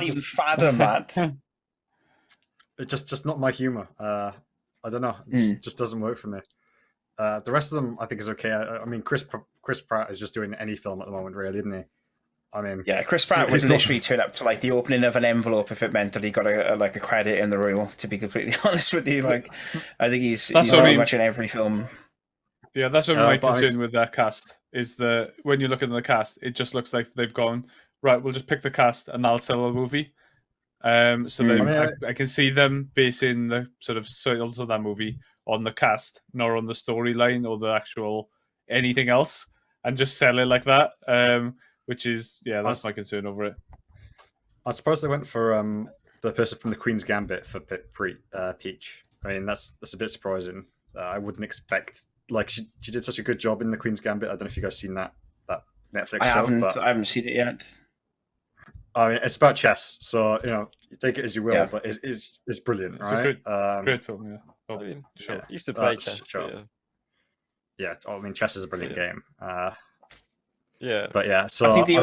even fathom that.
It's just not my humor. I don't know. It just doesn't work for me. The rest of them, I think, is okay. I mean, Chris Pratt is just doing any film at the moment, really, isn't he? I mean,
yeah, Chris Pratt would literally turn up to like the opening of an envelope if it meant that he got a credit in the reel. To be completely honest with you, like, I think he's very much in every film.
Yeah, that's what my concern with that cast is that when you look at the cast, it just looks like they've gone, right, we'll just pick the cast and that'll sell a movie. I can see them basing the sort of sales of that movie on the cast, not on the storyline or the actual anything else, and just sell it like that. Which is, that's my concern over it.
I suppose they went for the person from the Queen's Gambit for Peach. I mean, that's a bit surprising. I wouldn't expect, like, she did such a good job in the Queen's Gambit. I don't know if you guys seen that Netflix show.
I haven't seen it yet.
I mean, it's about chess, so you take it as you will, but it's brilliant, right?
A great film, yeah.
I mean, sure. I used to play chess.
Sure. Yeah, I mean, chess is a brilliant game.
Yeah,
but yeah. So
I think the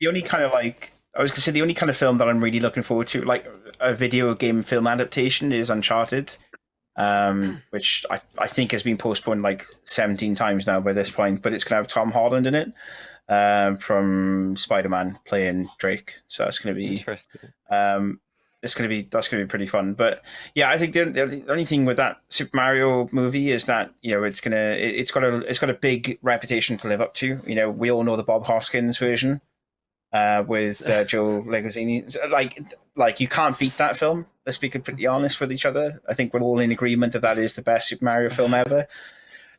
only kind of like I was gonna say the only kind of film that I'm really looking forward to, like a video game film adaptation, is Uncharted, which I think has been postponed like 17 times now by this point, but it's gonna have Tom Holland in it. From Spider-Man playing Drake, so it's going to be
interesting.
That's going to be pretty fun. But yeah, I think the only thing with that Super Mario movie is that it's got a big reputation to live up to. We all know the Bob Hoskins version with Joe Leguizini. Like you can't beat that film. Let's be completely honest with each other. I think we're all in agreement that is the best Super Mario film ever.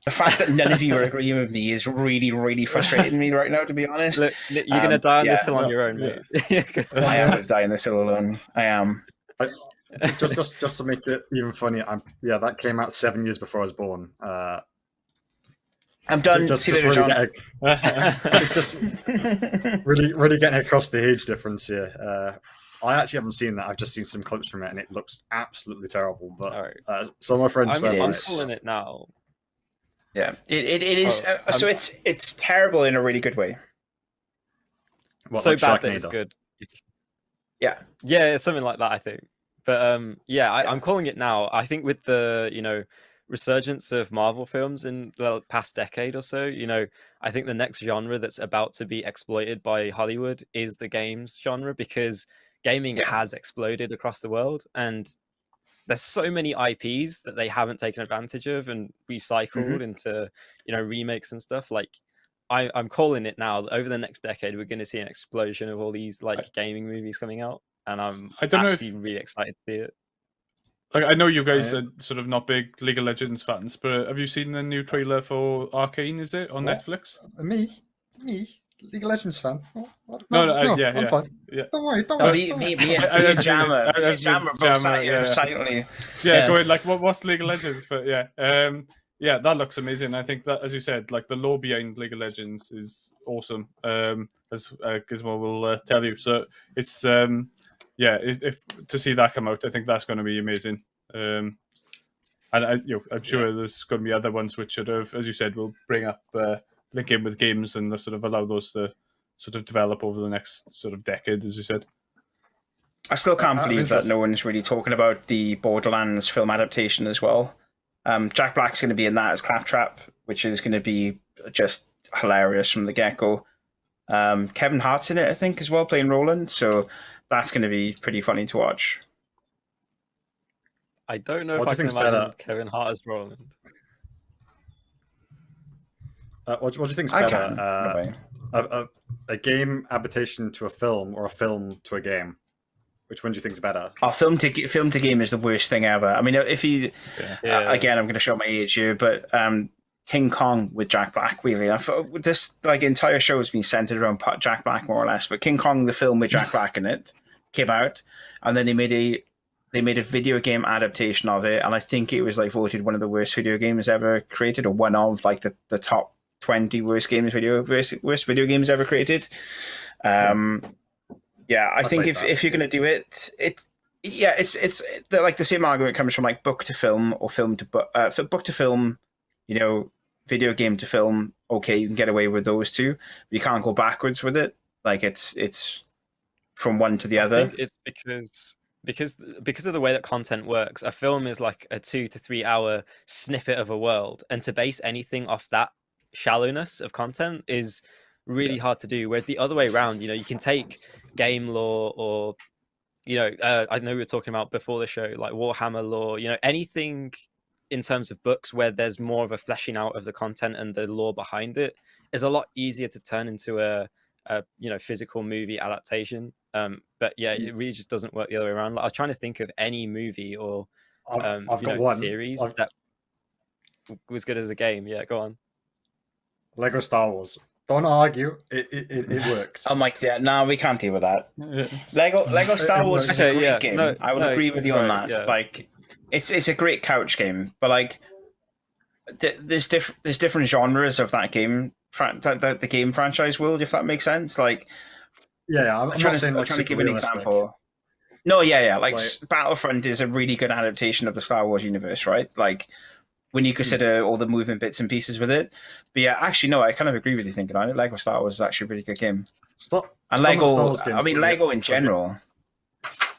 The fact that none of you are agreeing with me is really, really frustrating me right now, to be honest.
Look, you're going to die on this hill on your own, mate.
I am going to die on this hill alone. I am.
Just to make it even funnier, that came out 7 years before I was born.
I'm done.
Just really getting across the age difference here. I actually haven't seen that. I've just seen some clips from it, and it looks absolutely terrible. But some of my friends swear by it.
I'm pulling it now.
Yeah, it is. So it's terrible in a really good way.
So bad that it's good. Yeah, something like that, I think. But I'm calling it now. I think with the resurgence of Marvel films in the past decade or so, I think the next genre that's about to be exploited by Hollywood is the games genre, because gaming has exploded across the world, and there's so many IPs that they haven't taken advantage of and recycled into, remakes and stuff. Like, I'm calling it now. Over the next decade, we're going to see an explosion of all these like gaming movies coming out, and I don't actually really excited to see it.
Like, I know you guys are sort of not big League of Legends fans, but have you seen the new trailer for Arcane? Is it on Netflix?
Me, League of Legends fan.
No,
I'm fine.
Yeah.
Don't worry.
Me and Jammer both sat here silently.
Yeah, going like, what's League of Legends? But yeah, that looks amazing. I think that, as you said, like the lore behind League of Legends is awesome. As Gizmo will tell you. So it's if to see that come out, I think that's going to be amazing. And I'm sure there's going to be other ones which sort of, as you said, will bring up link in with games and sort of allow those to sort of develop over the next sort of decade, as you said.
I still can't believe that no one's really talking about the Borderlands film adaptation as well. Jack Black's going to be in that as Claptrap, which is going to be just hilarious from the get-go. Kevin Hart's in it, I think, as well, playing Roland. So that's going to be pretty funny to watch.
I don't know if I can imagine Kevin Hart as Roland.
What do you think's better? A game adaptation to a film or a film to a game? Which one do you think is better?
Film to game is the worst thing ever. I mean, if you again, I'm going to show my age here, but King Kong with Jack Black, really, this like entire show has been centered around Jack Black more or less. But King Kong, the film with Jack Black in it, came out, and then they made a video game adaptation of it, and I think it was like voted one of the worst video games ever created, or one of like the top 20 worst video games ever created. I think if you're going to do it, it's like the same argument comes from like book to film or film to book. For book to film, video game to film, okay, you can get away with those two, but you can't go backwards with it. Like it's from one to the other.
I think it's because of the way that content works. A film is like a 2 to 3 hour snippet of a world, and to base anything off that shallowness of content is really hard to do. Whereas the other way around, you can take game lore or I know we were talking about before the show, like Warhammer lore, anything in terms of books where there's more of a fleshing out of the content and the lore behind it is a lot easier to turn into a physical movie adaptation. But it really just doesn't work the other way around. Like, I was trying to think of any movie or
I've got one
series that was good as a game. Yeah, go on.
Lego Star Wars. Don't argue. It works.
I'm like, no, we can't deal with that. Lego Star Wars is a great game. I would agree with you on that. Yeah. Like, it's a great couch game, but like, there's different genres of that game, the game franchise world, if that makes sense. Like,
I'm not saying like
trying to give an example. No, like Battlefront is a really good adaptation of the Star Wars universe, right? Like, when you consider all the moving bits and pieces with it. But actually, no, I kind of agree with you thinking on it. Lego Star Wars is actually a really good game. Lego in general.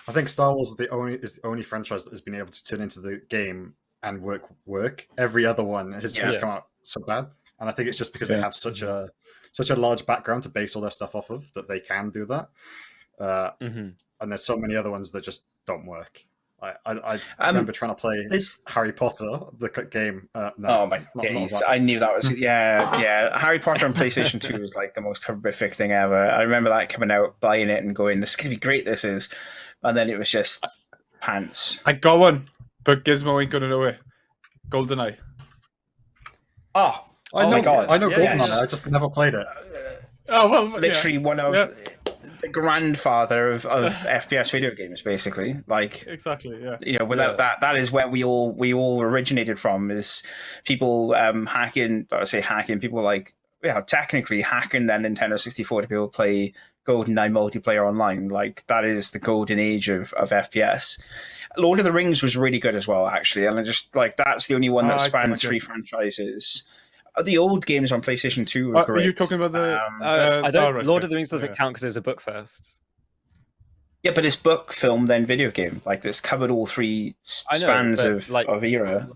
I think Star Wars is the only franchise that has been able to turn into the game and work. Every other one has come out so bad, and I think it's just because they have such a large background to base all their stuff off of that they can do that. And there's so many other ones that just don't work. I remember trying to play Harry Potter, the game.
Oh my days! I knew that was Harry Potter on PlayStation 2 was like the most horrific thing ever. I remember that coming out, buying it, and going, "This is gonna be great." This is, and then it was just pants.
I got one, but Gizmo ain't gonna know it. GoldenEye.
Oh my god!
I know GoldenEye. I just never played it.
Literally one of the grandfather of FPS video games, basically. Like,
exactly,
without that is where we all originated from. Is people hacking? I say hacking. People like technically hacking their Nintendo 64 to be able to play GoldenEye multiplayer online. Like, that is the golden age of FPS. Lord of the Rings was really good as well, actually, and I just like that's the only one that spanned 3 franchises. The old games on PlayStation 2 were great.
Are you talking about the...
I don't. Lord of the Rings doesn't count because it was a book first.
Yeah, but it's book, film, then video game. Like, this covered all 3 spans of era.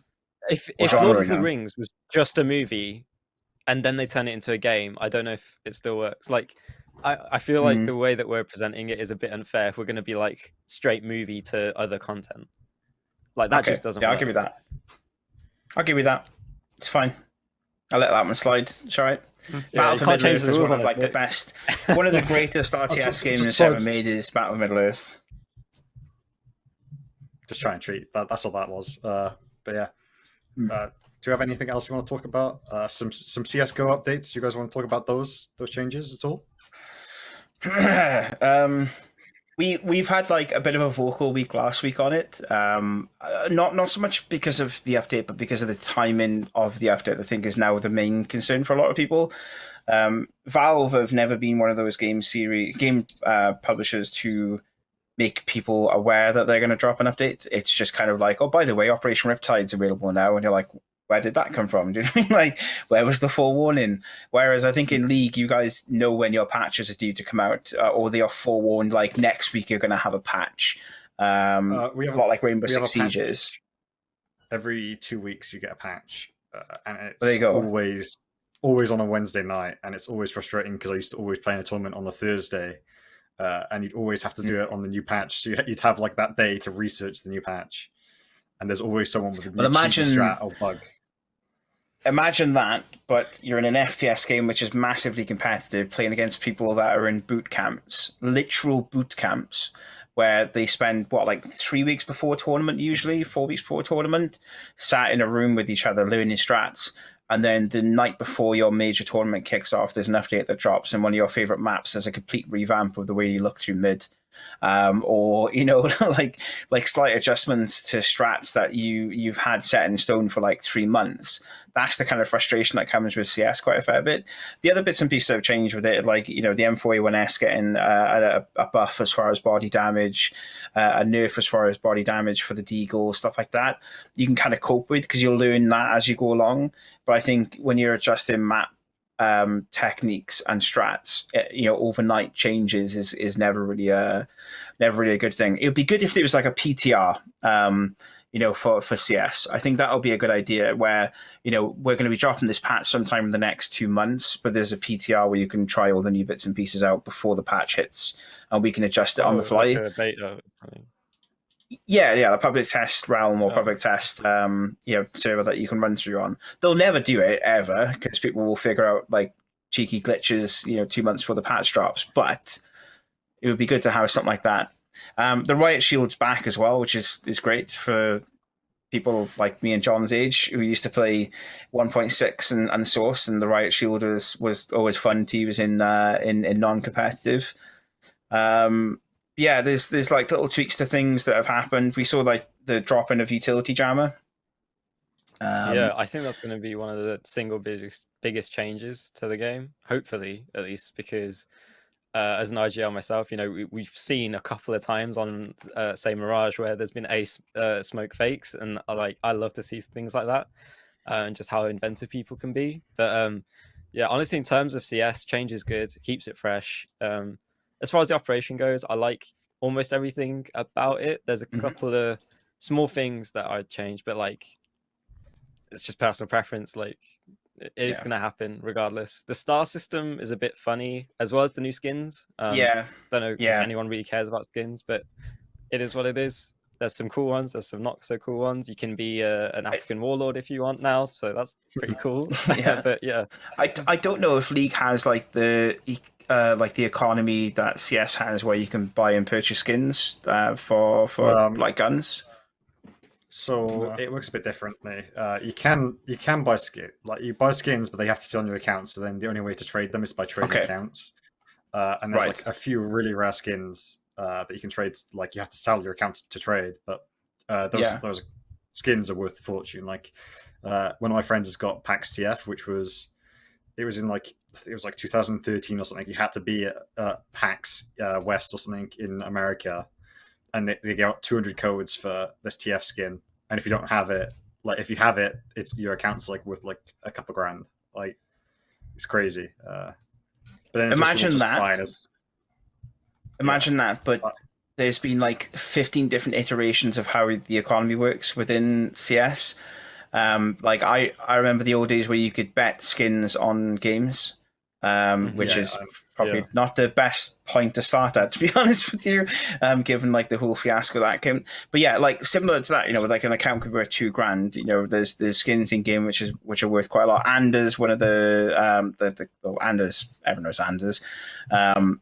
If Lord of the Rings was just a movie and then they turn it into a game, I don't know if it still works. Like, I feel like the way that we're presenting it is a bit unfair if we're going to be like straight movie to other content. Like, that just doesn't work.
I'll give you that. It's fine. I'll let that one slide. It's all right.
Yeah,
Battle for Middle Earth is one of like the best, one of the greatest RTS games ever made is Battle of Middle Earth.
Just try and treat that. That's all that was. But yeah, do you have anything else you want to talk about? Some CS:GO updates. Do you guys want to talk about those changes at all?
We've had like a bit of a vocal week last week on it. Not so much because of the update, but because of the timing of the update. I think is now the main concern for a lot of people. Valve have never been one of those game publishers to make people aware that they're going to drop an update. It's just kind of like, oh, by the way, Operation Riptide's available now, and you're like, where did that come from? Do you know what I mean? Like, where was the forewarning? Whereas I think in League, you guys know when your patches are due to come out, or they are forewarned, like next week you're going to have a patch. We have a lot like Rainbow Six Siege is.
Every 2 weeks you get a patch, and it's
there you go.
always on a Wednesday night, and it's always frustrating because I used to always play in a tournament on the Thursday, and you'd always have to do it on the new patch. So you'd have like that day to research the new patch, and there's always someone with a new strat or bug.
Imagine that, but you're in an FPS game which is massively competitive, playing against people that are in boot camps, literal boot camps, where they spend, like 3 weeks before tournament, usually 4 weeks before tournament, sat in a room with each other, learning strats. And then the night before your major tournament kicks off, there's an update that drops, and one of your favorite maps has a complete revamp of the way you look through mid. Or like slight adjustments to strats that you've had set in stone for like 3 months. That's the kind of frustration that comes with CS quite a fair bit. The other bits and pieces have changed with it, like the M4A1S getting a buff as far as body damage, a nerf as far as body damage for the deagle, stuff like that. You can kind of cope with because you'll learn that as you go along. But I think when you're adjusting map techniques and strats, overnight changes is never really a good thing. It would be good if there was like a PTR, for CS. I think that'll be a good idea where, we're going to be dropping this patch sometime in the next 2 months, but there's a PTR where you can try all the new bits and pieces out before the patch hits, and we can adjust it on the fly.
Like a beta or something.
Yeah, a public test realm or public test, server that you can run through on. They'll never do it ever because people will figure out like cheeky glitches, 2 months before the patch drops. But it would be good to have something like that. The Riot Shield's back as well, which is great for people like me and John's age who used to play 1.6 and Source, and the Riot Shield was always fun to use in non-competitive. Yeah, there's like little tweaks to things that have happened. We saw like the drop in of utility jammer.
I think that's going to be one of the single biggest changes to the game. Hopefully, at least, because as an IGL myself, we've seen a couple of times on say Mirage where there's been smoke fakes, and I love to see things like that, and just how inventive people can be. But honestly, in terms of CS, change is good, keeps it fresh. As far as the operation goes, I like almost everything about it. There's a couple of small things that I'd change, but it's just personal preference. It's going to happen regardless. The star system is a bit funny, as well as the new skins. Don't know if anyone really cares about skins, but it is what it is. There's some cool ones. There's some not so cool ones. You can be an African warlord if you want now, so that's pretty cool. But
I don't know if League has like the economy that CS has, where you can buy and purchase skins for like guns.
So it works a bit differently. You can buy skin, you buy skins, but they have to stay on your account. So then the only way to trade them is by trading accounts. And there's like a few really rare skins that you can trade. Like you have to sell your account to trade, but those skins are worth a fortune. Like one of my friends has got PAX TF, which was in like 2013 or something. You had to be at PAX West or something in America, and they get out 200 codes for this TF skin. And if you don't have it, if you have it, it's your account's worth a couple grand. It's crazy. But then
imagine that, but there's been 15 different iterations of how the economy works within CS. I remember the old days where you could bet skins on games. which is probably not the best point to start at, to be honest with you, given like the whole fiasco that came. But yeah, like similar to that, you know, like an account could be worth $2,000. You know, there's skins in game which are worth quite a lot. Anders, one of Anders, everyone knows Anders.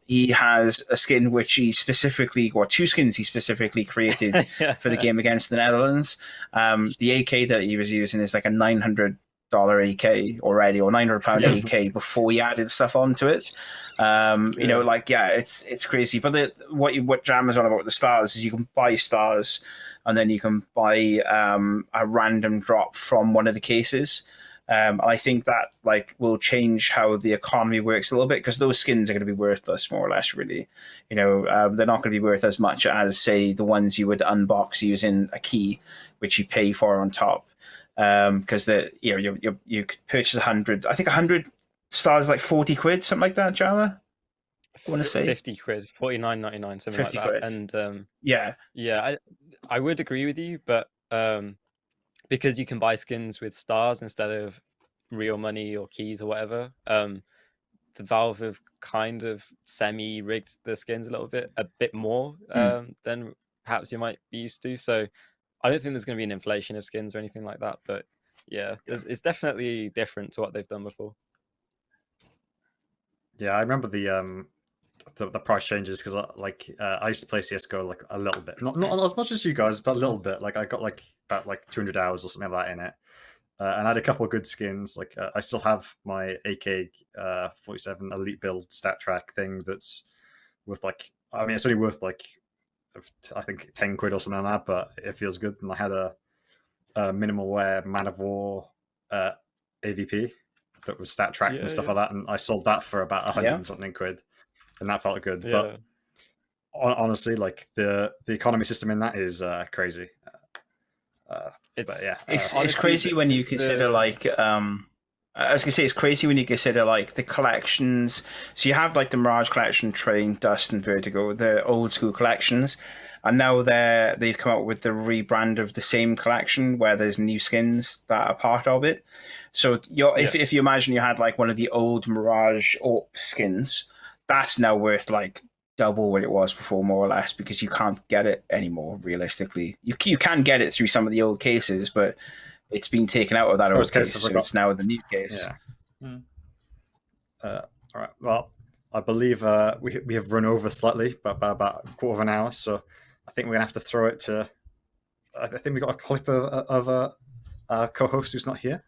He has a skin which he specifically, or two skins he specifically created for the game against the Netherlands. The AK that he was using is like a $900 AK already, or £900 AK before he added stuff onto it. You know, like, yeah, it's crazy. But what Jam is on about with the stars is you can buy stars, and then you can buy a random drop from one of the cases. I think that like will change how the economy works a little bit, because those skins are going to be worthless more or less, really. You know, they're not going to be worth as much as, say, the ones you would unbox using a key, which you pay for on top. Because you could purchase 100. I think 100 stars like 40 quid, something like that. Jama, I want to say
50 quid, 49.99, something like that.
Quid.
And I would agree with you, but because you can buy skins with stars instead of real money or keys or whatever, the Valve have kind of semi-rigged the skins a bit more than perhaps you might be used to. So I don't think there's going to be an inflation of skins or anything like that, but it's definitely different to what they've done before.
Yeah, I remember the price changes, because I used to play CS:GO like a little bit, not as much as you guys, but a little bit. Like I got like about like 200 hours or something like that in it, and I had a couple of good skins. Like I still have my AK 47 Elite build stat track thing that's worth like, I mean, it's only worth like, I think 10 quid or something like that, but it feels good. And I had a minimal wear Man of War AVP that was stat tracked and stuff like that, and I sold that for about 100 and something quid, and that felt good. But honestly, like the economy system in that is crazy.
It's crazy when you consider like I was gonna say, it's crazy when you consider like the collections. So you have like the Mirage collection, Train, Dust, and Vertigo, the old school collections, and now they've come out with the rebrand of the same collection where there's new skins that are part of it. So if you imagine you had like one of the old Mirage AWP skins, that's now worth like double what it was before, more or less, because you can't get it anymore. Realistically, you can get it through some of the old cases, but it's been taken out of that old case, so it's now the new case.
All right. Well, I believe we have run over slightly, but by about a quarter of an hour. So I think we're gonna have to throw it to. I think we got a clip of a co-host who's not here.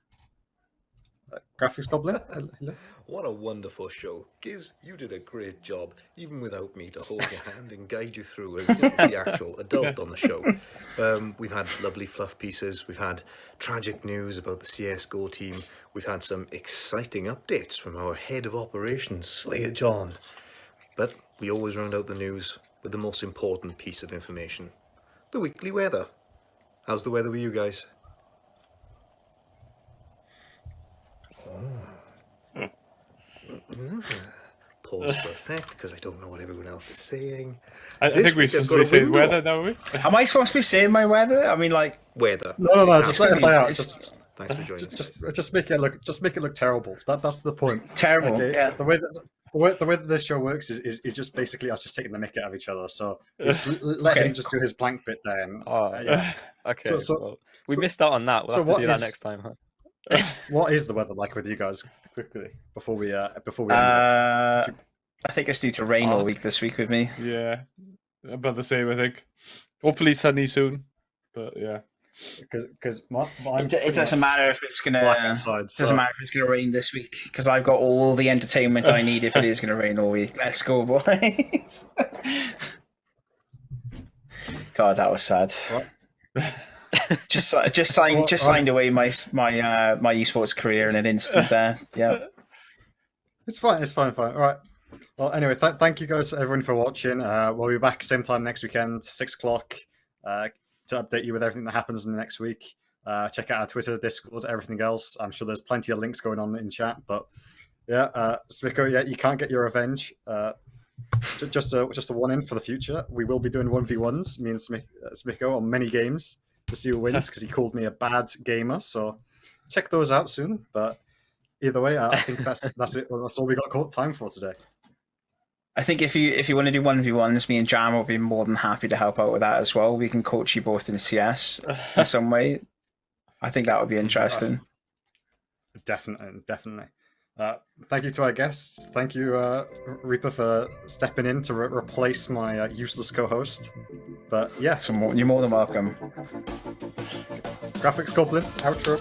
Graphics Goblin. Hello.
What a wonderful show. Giz, you did a great job, even without me to hold your hand and guide you through as the actual adult on the show. We've had lovely fluff pieces, we've had tragic news about the CSGO team, we've had some exciting updates from our head of operations, Slayer John. But we always round out the news with the most important piece of information, the weekly weather. How's the weather with you guys? Pause for effect, because I don't know what everyone else is saying.
I think we're supposed to be saying weather, now, are we?
Am I supposed to be saying my weather? I mean, like
weather.
No, just let it play out.
Thanks for joining.
Just make it look terrible. That's the point.
Terrible. Okay?
Yeah. The way that this show works is just basically us just taking the mick out of each other. So let him just do his blank bit then.
Okay. So we missed out on that. We'll have to do that next time, huh?
What is the weather like with you guys, quickly, before we end?
I think it's due to rain all week this week with me.
Yeah, about the same, I think. Hopefully sunny soon, but yeah.
Because
it doesn't matter if it's gonna doesn't matter if it's gonna rain this week, because I've got all the entertainment I need if it is gonna rain all week. Let's go, boys. God, that was sad.
What?
Just signed away my esports career in an instant there. Yeah,
it's fine. All right. Well, anyway, thank you guys everyone for watching. We'll be back same time next weekend, 6:00, to update you with everything that happens in the next week. Check out our Twitter, Discord, everything else. I'm sure there's plenty of links going on in chat. But yeah, Smiko, you can't get your revenge. Just a warning for the future. We will be doing 1v1s, me and Smiko, on many games to see who wins, because he called me a bad gamer. So check those out soon. But either way, I think that's it. That's all we got time for today.
I think if you want to do 1v1s, me and Jam will be more than happy to help out with that as well. We can coach you both in CS in some way. I think that would be interesting.
Definitely. Thank you to our guests. Thank you, Reaper, for stepping in to replace my useless co-host. But yeah,
you're more than welcome.
Graphics Goblin, outro.